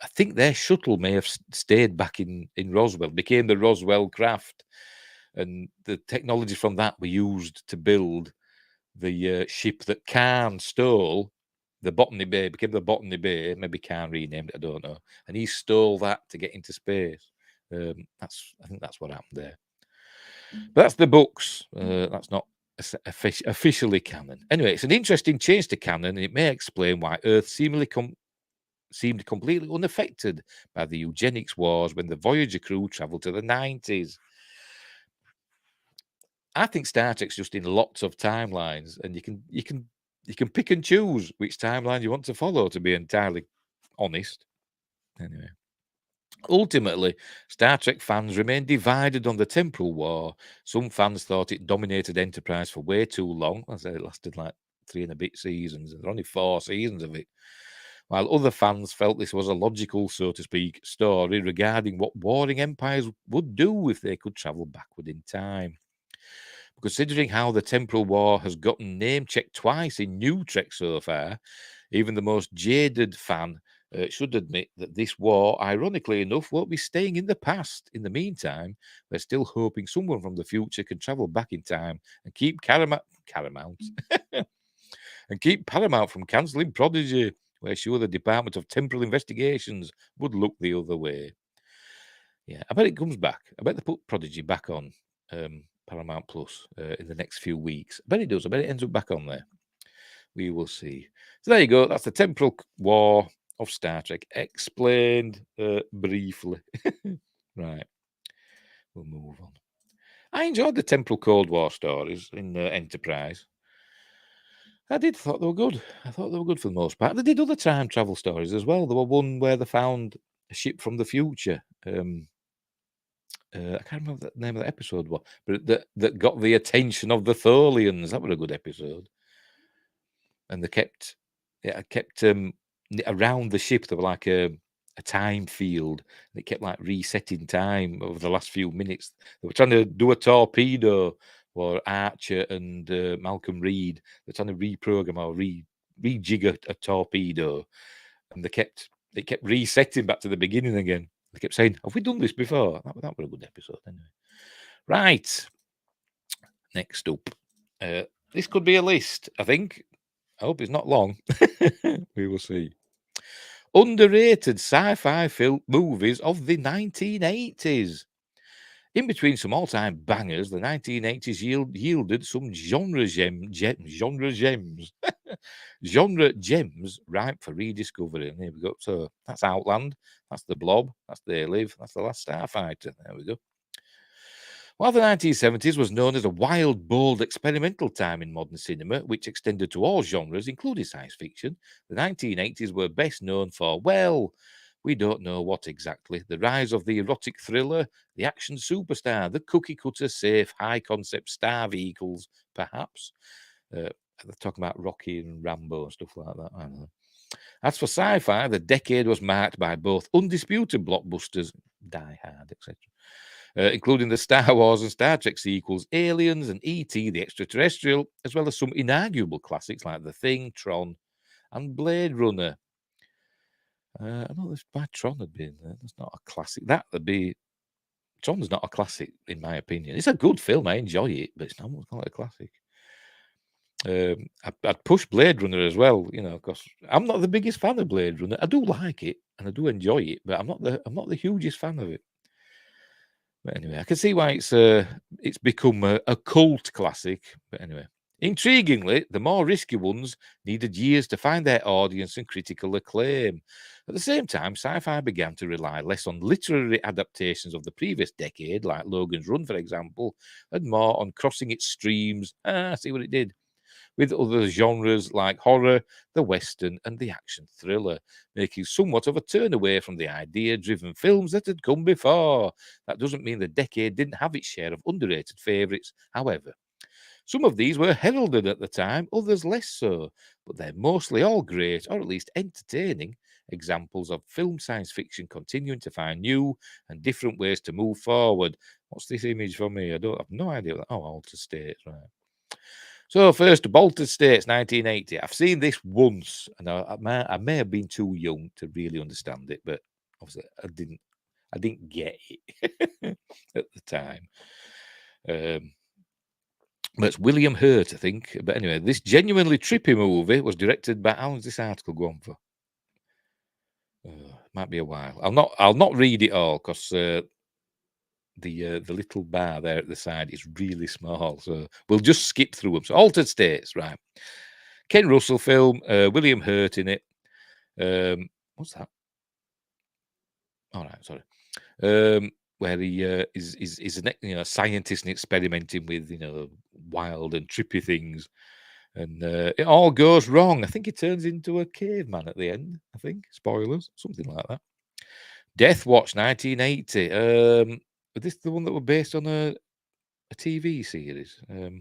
think their shuttle may have stayed back in Roswell, became the Roswell craft, and the technology from that were used to build the ship that Khan stole. The Botany Bay became the Botany Bay. Maybe Khan renamed it. I don't know. And he stole that to get into space. I think that's what happened there. But that's the books. That's not officially canon. Anyway, it's an interesting change to canon, and it may explain why Earth seemed completely unaffected by the eugenics wars when the Voyager crew travelled to the 90s. I think Star Trek's just in lots of timelines, and you can pick and choose which timeline you want to follow, to be entirely honest. Anyway. Ultimately, Star Trek fans remain divided on the Temporal War. Some fans thought it dominated Enterprise for way too long. I say it lasted like 3 and a bit seasons. There are only 4 seasons of it. While other fans felt this was a logical, so to speak, story regarding what warring empires would do if they could travel backward in time. Considering how the Temporal War has gotten name-checked twice in New Trek so far, even the most jaded fan should admit that this war, ironically enough, won't be staying in the past. In the meantime, we're still hoping someone from the future can travel back in time and keep Paramount and keep Paramount from cancelling Prodigy. We're sure the Department of Temporal Investigations would look the other way. Yeah, I bet it comes back. I bet they put Prodigy back on Paramount Plus in the next few weeks. I bet it does. I bet it ends up back on there. We will see. So there you go. That's the Temporal War of Star Trek explained briefly. Right. We'll move on. I enjoyed the Temporal Cold War stories in Enterprise. I thought they were good. I thought they were good for the most part. They did other time travel stories as well. There were one where they found a ship from the future. I can't remember what the name of the episode was, but that got the attention of the Tholians. That was a good episode. And they kept around the ship. There were like a time field. And it kept like resetting time over the last few minutes. They were trying to do a torpedo for Archer and Malcolm Reed. They're trying to reprogram or rejig a torpedo, and it kept resetting back to the beginning again. They kept saying, "Have we done this before?" That was a good episode, anyway. Right. Next up, this could be a list. I think. I hope it's not long. We will see. Underrated sci-fi movies of the 1980s. In between some all-time bangers, the 1980s yielded some genre gems ripe for rediscovery. And here we go. So that's Outland, that's The Blob, that's They Live, that's The Last Starfighter. There we go. While the 1970s was known as a wild, bold, experimental time in modern cinema, which extended to all genres, including science fiction, the 1980s were best known for, well, We don't know what exactly. The rise of the erotic thriller, the action superstar, the cookie cutter safe, high concept star vehicles, perhaps. They're talking about Rocky and Rambo and stuff like that. I don't know. As for sci-fi, the decade was marked by both undisputed blockbusters, Die Hard, etc., including the Star Wars and Star Trek sequels, Aliens and E.T. the Extraterrestrial, as well as some inarguable classics like The Thing, Tron, and Blade Runner. I know this by Tron had been there. That's not a classic. That would be Tron's not a classic in my opinion. It's a good film. I enjoy it, but it's not a classic. I'd push Blade Runner as well, because I'm not the biggest fan of Blade Runner. I do like it and I do enjoy it, but I'm not the hugest fan of it. But anyway, I can see why it's become a cult classic. But anyway, intriguingly, the more risky ones needed years to find their audience and critical acclaim. At the same time, sci-fi began to rely less on literary adaptations of the previous decade, like Logan's Run, for example, and more on crossing its streams. See what it did. With other genres like horror, the western, and the action thriller, making somewhat of a turn away from the idea-driven films that had come before. That doesn't mean the decade didn't have its share of underrated favourites, however. Some of these were heralded at the time, others less so, but they're mostly all great, or at least entertaining, examples of film science fiction continuing to find new and different ways to move forward. What's this image from me? I have no idea. Oh, Altered States, right. So first, Altered States, 1980. I've seen this once, and I may have been too young to really understand it, but obviously I didn't get it at the time. But it's William Hurt, I think. But anyway, this genuinely trippy movie was directed by, how long's this article go on for? Might be a while. I'll not read it all because the little bar there at the side is really small, so we'll just skip through them. So Altered States, right? Ken Russell film, William Hurt in it. What's that? All right, sorry. Where he is a scientist and experimenting with wild and trippy things, and it all goes wrong. I think he turns into a caveman at the end. I think spoilers, something like that. Death Watch, 1980. Was this the one that was based on a TV series? I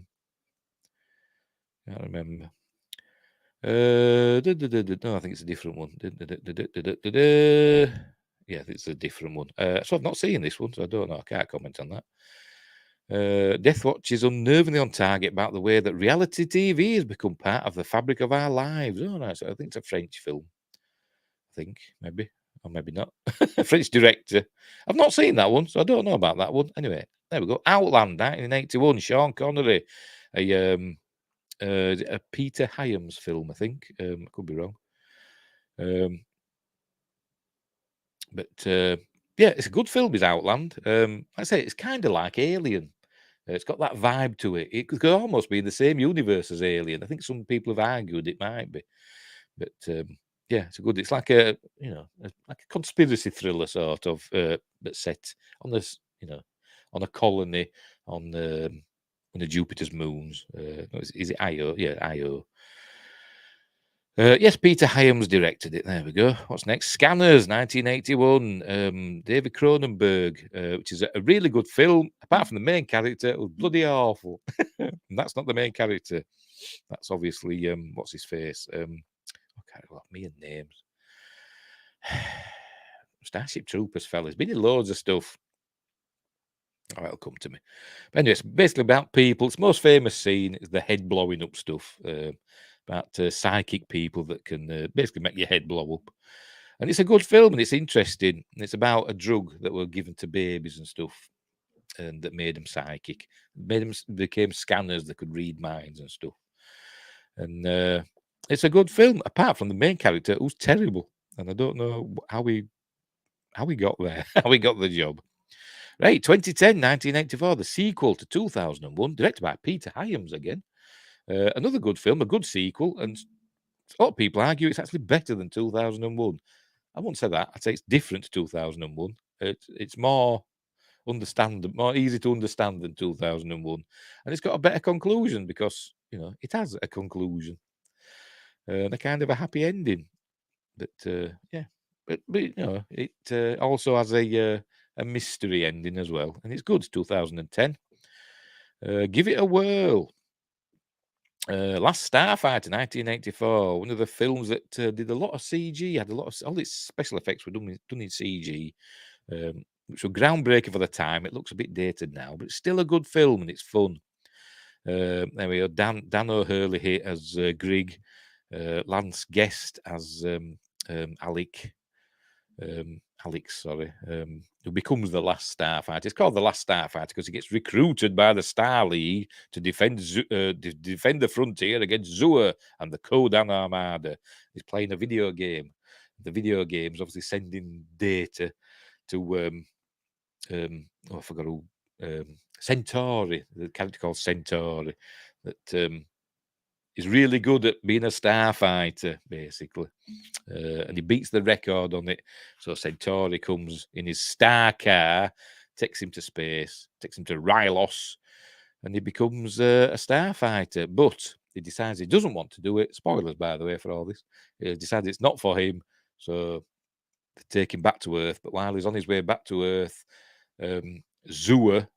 can't remember. No, I think it's a different one. Yeah, it's a different one. So I've not seen this one, so I don't know. I can't comment on that. Death Watch is unnervingly on target about the way that reality TV has become part of the fabric of our lives. Oh, no, so I think it's a French film. I think, maybe. Or maybe not. French director. I've not seen that one, so I don't know about that one. Anyway, there we go. Outland, 1981. Sean Connery. A Peter Hyams film, I think. I could be wrong. But yeah, it's a good film, is Outland. I say it's kind of like Alien. It's got that vibe to it. It could almost be in the same universe as Alien. I think some people have argued it might be. But yeah, it's a good. It's like a like a conspiracy thriller sort of, but set on this on a colony on the Jupiter's moons. Is it Io? Yeah, Io. Yes, Peter Hyams directed it. There we go. What's next? Scanners, 1981. David Cronenberg, which is a really good film. Apart from the main character, it was bloody awful. And that's not the main character. That's obviously what's his face? I can't remember me and names. Starship Troopers, fellas. Been in loads of stuff. Oh, it'll come to me. But anyway, it's basically about people. Its most famous scene is the head blowing up stuff. About psychic people that can basically make your head blow up. And it's a good film and it's interesting. And it's about a drug that were given to babies and stuff, and that made them psychic. Became scanners that could read minds and stuff. And it's a good film, apart from the main character who's terrible. And I don't know how we got there, how we got the job. Right, 2010, 1984, the sequel to 2001, directed by Peter Hyams again. Another good film, a good sequel, and a lot of people argue it's actually better than 2001. I won't say that. I'd say it's different to 2001. It's more easy to understand than 2001, and it's got a better conclusion because it has a conclusion and a kind of a happy ending. But yeah, but you know, it also has a mystery ending as well, and it's good. 2010. Give it a whirl. Last Starfighter, 1984, one of the films that did a lot of CG, had a lot of all its special effects were done in CG, which were groundbreaking for the time. It looks a bit dated now, but it's still a good film and it's fun. There we go. Dan O'Hurley as Grigg, Lance Guest as Alex, who becomes the last Starfighter. It's called the Last Starfighter because he gets recruited by the Star League to defend the frontier against Zua and the Kodan Armada. He's playing a video game. The video game's obviously sending data to I forgot who. Centauri, the character called Centauri, that is really good at being a starfighter, basically. And he beats the record on it. So Centauri comes in his star car, takes him to space, takes him to Rylos, and he becomes a starfighter. But he decides he doesn't want to do it. Spoilers, by the way, for all this. He decides it's not for him. So they take him back to Earth. But while he's on his way back to Earth, Zua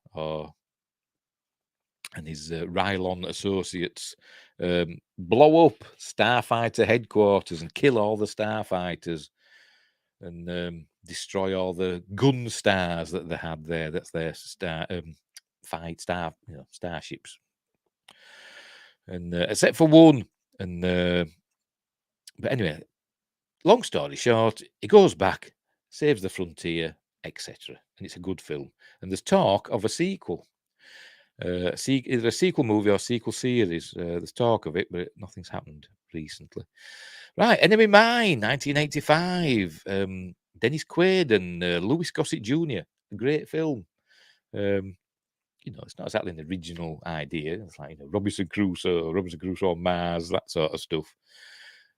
and his Rylon associates blow up Starfighter headquarters and kill all the Starfighters and destroy all the gun stars that they had there. That's their starships, and except for one. And but anyway, long story short, he goes back, saves the frontier, etc. And it's a good film. And there's talk of a sequel. Either a sequel movie or sequel series. There's talk of it, but nothing's happened recently. Right, Enemy Mine, 1985. Dennis Quaid and Louis Gossett Jr. A great film. It's not exactly an original idea. It's like Robinson Crusoe on Mars, that sort of stuff.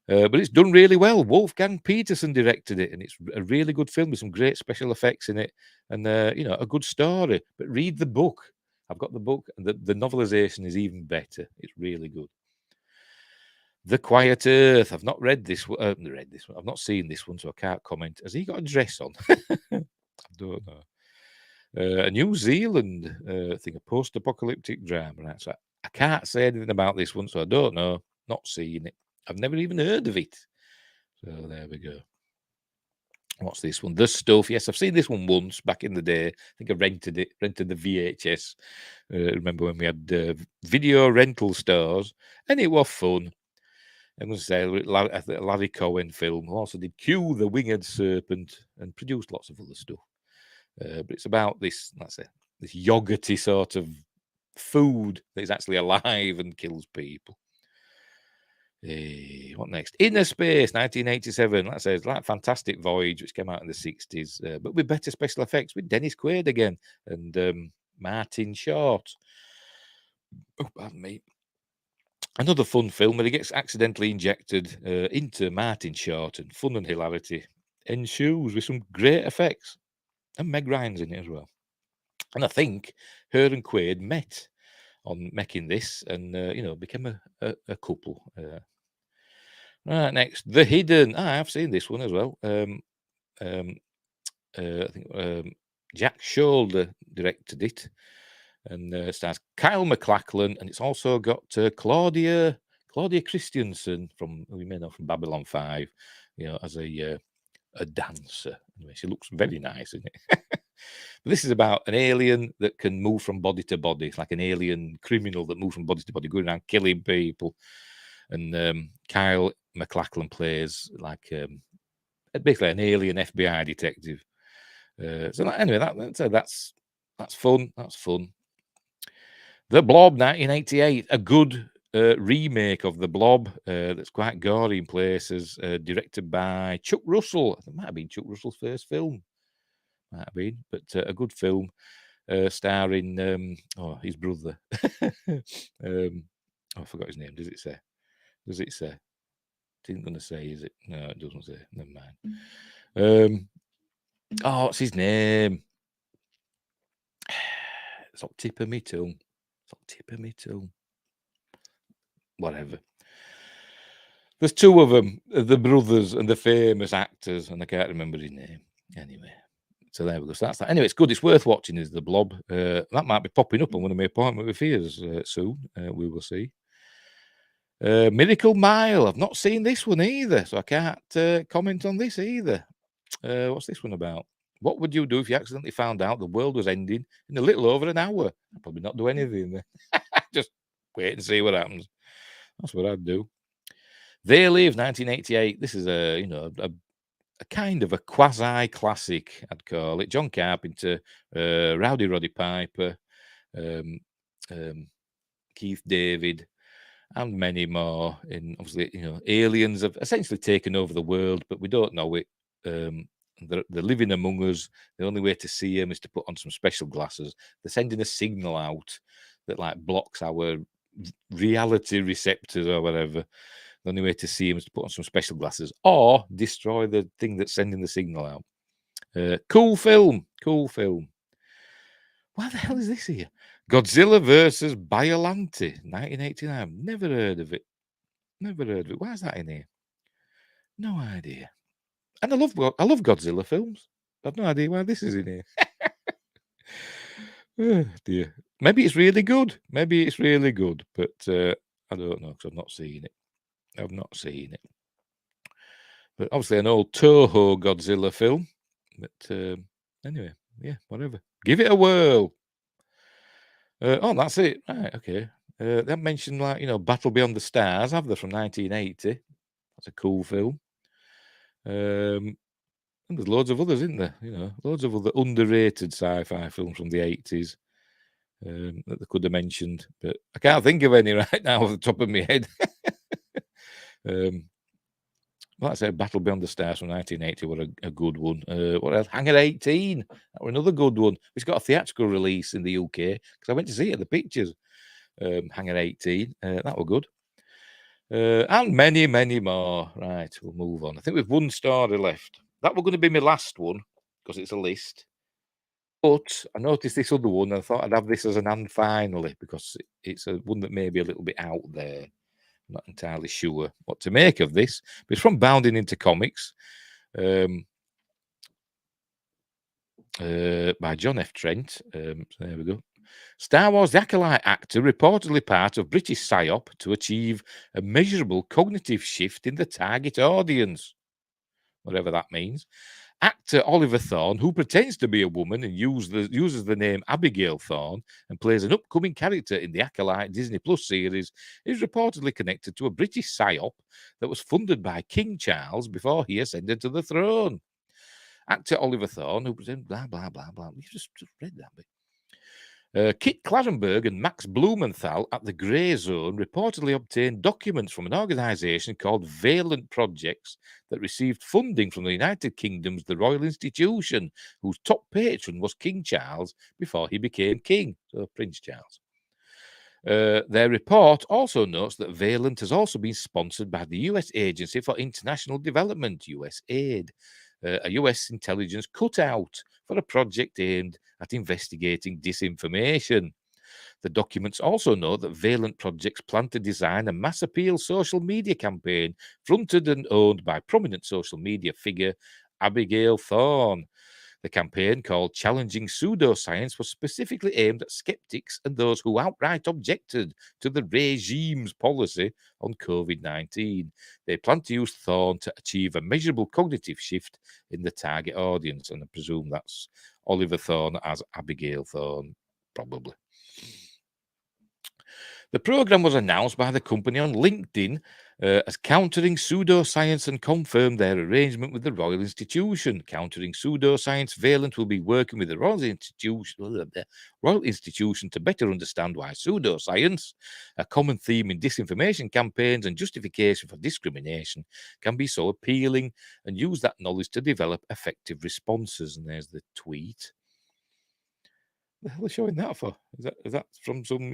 But it's done really well. Wolfgang Petersen directed it, and it's a really good film with some great special effects in it, and a good story. But read the book. I've got the book, and the novelization is even better. It's really good. The Quiet Earth. I've not read this one. I've not seen this one, so I can't comment. Has he got a dress on? I don't know. A New Zealand thing, a post-apocalyptic drama. Right? So I can't say anything about this one, so I don't know. Not seen it. I've never even heard of it. So there we go. What's this one? The Stuff. Yes, I've seen this one once back in the day. I think I rented the VHS. Remember when we had video rental stores, and it was fun. I'm going to say a Larry Cohen film, who also did Q, the Winged Serpent, and produced lots of other stuff. But it's about this yogurty sort of food that is actually alive and kills people. What next? Inner Space, 1987. That says like Fantastic Voyage, which came out in the 60s, but with better special effects, with Dennis Quaid again and Martin Short. Oh, pardon me. Another fun film where he gets accidentally injected into Martin Short, and fun and hilarity ensues with some great effects. And Meg Ryan's in it as well. And I think her and Quaid met on making this and, became a couple. Right, next, The Hidden. I've seen this one as well. I think Jack Shoulder directed it, and stars Kyle MacLachlan, and it's also got Claudia Christensen from, we may know from Babylon 5, as a dancer. Anyway, she looks very nice, isn't it? But this is about an alien that can move from body to body. It's like an alien criminal that moves from body to body, going around killing people. And Kyle MacLachlan plays like basically an alien FBI detective. So anyway, that's fun. That's fun. The Blob, 1988, a good remake of The Blob that's quite gory in places, directed by Chuck Russell. It might have been Chuck Russell's first film. Might have been, but a good film starring his brother. I forgot his name. Does it say? It isn't going to say, is it? No, it doesn't say. Never mind. What's his name? It's on tip of me tongue. Whatever. There's two of them, the brothers and the famous actors, and I can't remember his name. Anyway, so there we go. So that's that. Anyway, it's good. It's worth watching. Is The Blob. That might be popping up on one of my appointment with fears soon. We will see. Miracle Mile. I've not seen this one either, so I can't comment on this either. What's this one about? What would you do if you accidentally found out the world was ending in a little over an hour? I'd probably not do anything. Just wait and see what happens. That's what I'd do. They Live, 1988. This is a kind of a quasi-classic, I'd call it. John Carpenter, Rowdy Roddy Piper, Keith David, and many more. And obviously, aliens have essentially taken over the world, but we don't know it. They're living among us. The only way to see them is to put on some special glasses. They're sending a signal out that like blocks our reality receptors or whatever. The only way to see them is to put on some special glasses or destroy the thing that's sending the signal out. Cool film. What the hell is this here? Godzilla versus Biollante, 1989. Never heard of it. Why is that in here? No idea. And I love Godzilla films. I've no idea why this is in here. Oh, dear. Maybe it's really good. But I don't know because I've not seen it. But obviously an old Toho Godzilla film. But anyway, yeah, whatever. Give it a whirl. Oh, that's it. Right, okay. They haven't mentioned Battle Beyond the Stars, have they, from 1980? That's a cool film. And there's loads of others, isn't there? Loads of other underrated sci-fi films from the 80s that they could have mentioned, but I can't think of any right now off the top of my head. Like I said, Battle Beyond the Stars from 1980 were a good one. What else? Hangar 18. That were another good one. It's got a theatrical release in the UK because I went to see it at the pictures. Hangar 18. That were good. And many, many more. Right, we'll move on. I think we've one story left. That was going to be my last one because it's a list. But I noticed this other one and I thought I'd have this as an and finally because it's a one that may be a little bit out there. I'm not entirely sure what to make of this. But it's from Bounding into Comics by John F. Trent. So there we go. Star Wars The Acolyte actor reportedly part of British Psy-Op to achieve a measurable cognitive shift in the target audience. Whatever that means. Actor Oliver Thorne, who pretends to be a woman and uses the name Abigail Thorne and plays an upcoming character in the Acolyte Disney Plus series, is reportedly connected to a British psyop that was funded by King Charles before he ascended to the throne. Actor Oliver Thorne, who pretends blah, blah, blah, blah. You just read that bit. Kit Clarenberg and Max Blumenthal at the Grey Zone reportedly obtained documents from an organisation called Valent Projects that received funding from the United Kingdom's The Royal Institution, whose top patron was King Charles before he became king, so Prince Charles. Their report also notes that Valent has also been sponsored by the US Agency for International Development, USAID, a US intelligence cutout for a project aimed at investigating disinformation. The documents also note that Valent Projects plan to design a mass appeal social media campaign fronted and owned by prominent social media figure Abigail Thorne. The campaign, called Challenging Pseudoscience, was specifically aimed at skeptics and those who outright objected to the regime's policy on COVID-19. They plan to use Thorne to achieve a measurable cognitive shift in the target audience, and I presume that's Oliver Thorne as Abigail Thorne, probably. The program was announced by the company on LinkedIn as Countering Pseudoscience and confirmed their arrangement with the Royal Institution. Countering Pseudoscience, Valent will be working with the Royal Institution to better understand why pseudoscience, a common theme in disinformation campaigns and justification for discrimination, can be so appealing, and use that knowledge to develop effective responses. And there's the tweet. What the hell are they showing that for? Is that from some,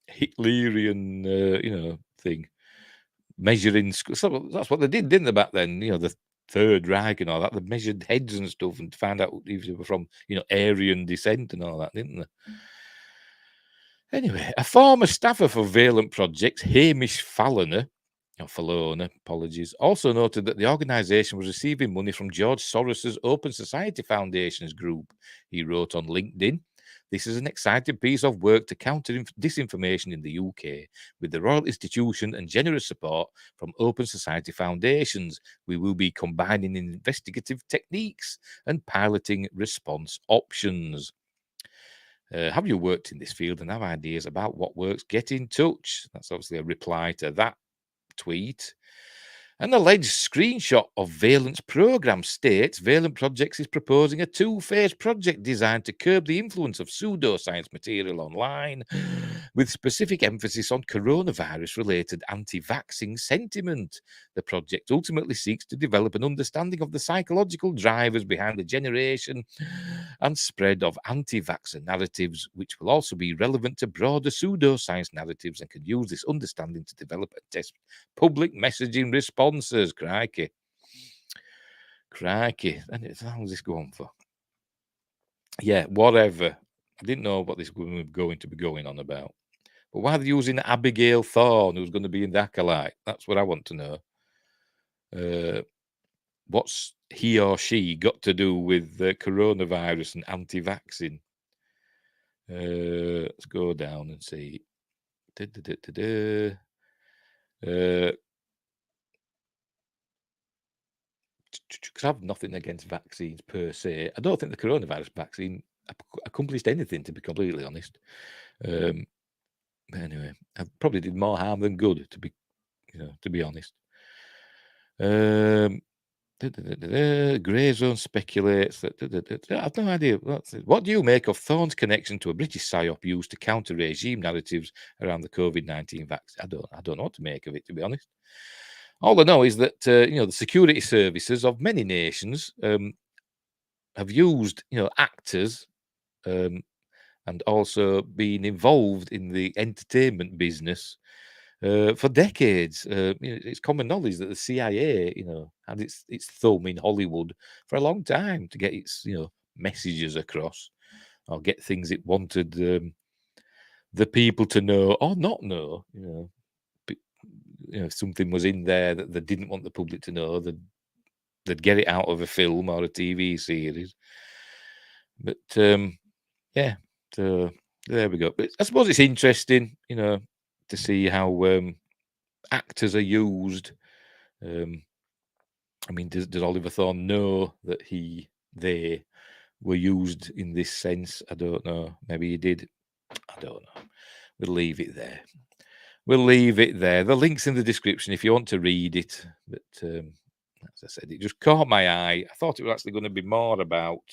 Hitlerian, thing, measuring. So that's what they did, didn't they, back then? The Third Reich and all that. They measured heads and stuff and found out if they were from, Aryan descent and all that, didn't they? Anyway, a former staffer for Valent Projects, Hamish Falloner, Falona, apologies, also noted that the organisation was receiving money from George Soros's Open Society Foundations group. He wrote on LinkedIn, "This is an exciting piece of work to counter disinformation in the UK. With the Royal Institution and generous support from Open Society Foundations, we will be combining investigative techniques and piloting response options. Have you worked in this field and have ideas about what works? Get in touch." That's obviously a reply to that tweet. An alleged screenshot of Valent's program states Valent Projects is proposing a two-phase project designed to curb the influence of pseudoscience material online, with specific emphasis on coronavirus-related anti-vaccine sentiment. The project ultimately seeks to develop an understanding of the psychological drivers behind the generation and spread of anti-vaxxer narratives, which will also be relevant to broader pseudoscience narratives and can use this understanding to develop and test public messaging responses. Crikey. And how long does this go on for? Yeah, whatever. I didn't know what this was going to be going on about. But why are they using Abigail Thorne, who's going to be in the Acolyte? That's what I want to know. What's he or she got to do with coronavirus and anti-vaccine? Let's go down and see. Because I have nothing against vaccines per se. I don't think the coronavirus vaccine accomplished anything, to be completely honest. But anyway, I probably did more harm than good, to be honest. Grey Zone speculates that I have no idea. What do you make of Thorne's connection to a British Psy-Op used to counter regime narratives around the COVID-19 vaccine? I don't know what to make of it, to be honest. All I know is that the security services of many nations have used actors and also been involved in the entertainment business for decades. It's common knowledge that the CIA, had its thumb in Hollywood for a long time to get its messages across or get things it wanted the people to know or not know. If something was in there that they didn't want the public to know, they'd get it out of a film or a TV series. But yeah, so there we go. But I suppose it's interesting, to see how actors are used. I mean, does Oliver Thorne know that they were used in this sense? I don't know. Maybe he did. I don't know. We'll leave it there. The link's in the description if you want to read it. But as I said, it just caught my eye. I thought it was actually going to be more about,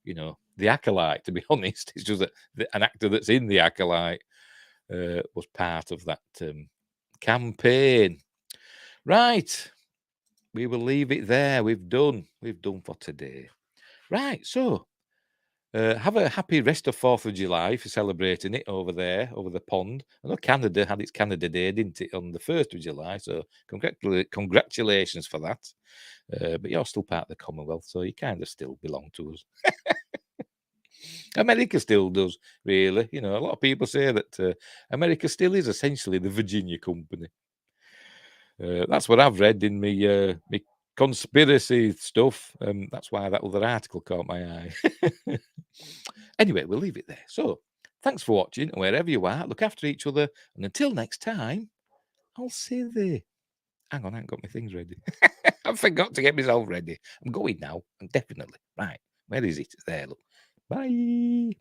the Acolyte, to be honest. It's just that an actor that's in the Acolyte was part of that campaign. Right. We will leave it there. We've done for today. Right. So have a happy rest of 4th of July if you're celebrating it over there, over the pond. I know Canada had its Canada Day, didn't it, on the 1st of July? So congratulations for that. But you're still part of the Commonwealth, so you kind of still belong to us. America still does, really. A lot of people say that America still is essentially the Virginia Company. That's what I've read in me conspiracy stuff. That's why that other article caught my eye. Anyway, we'll leave it there. So, thanks for watching. Wherever you are, look after each other. And until next time, I'll see you. Hang on, I ain't got my things ready. I forgot to get myself ready. I'm going now. I'm definitely. Right. Where is it? There, look. Bye.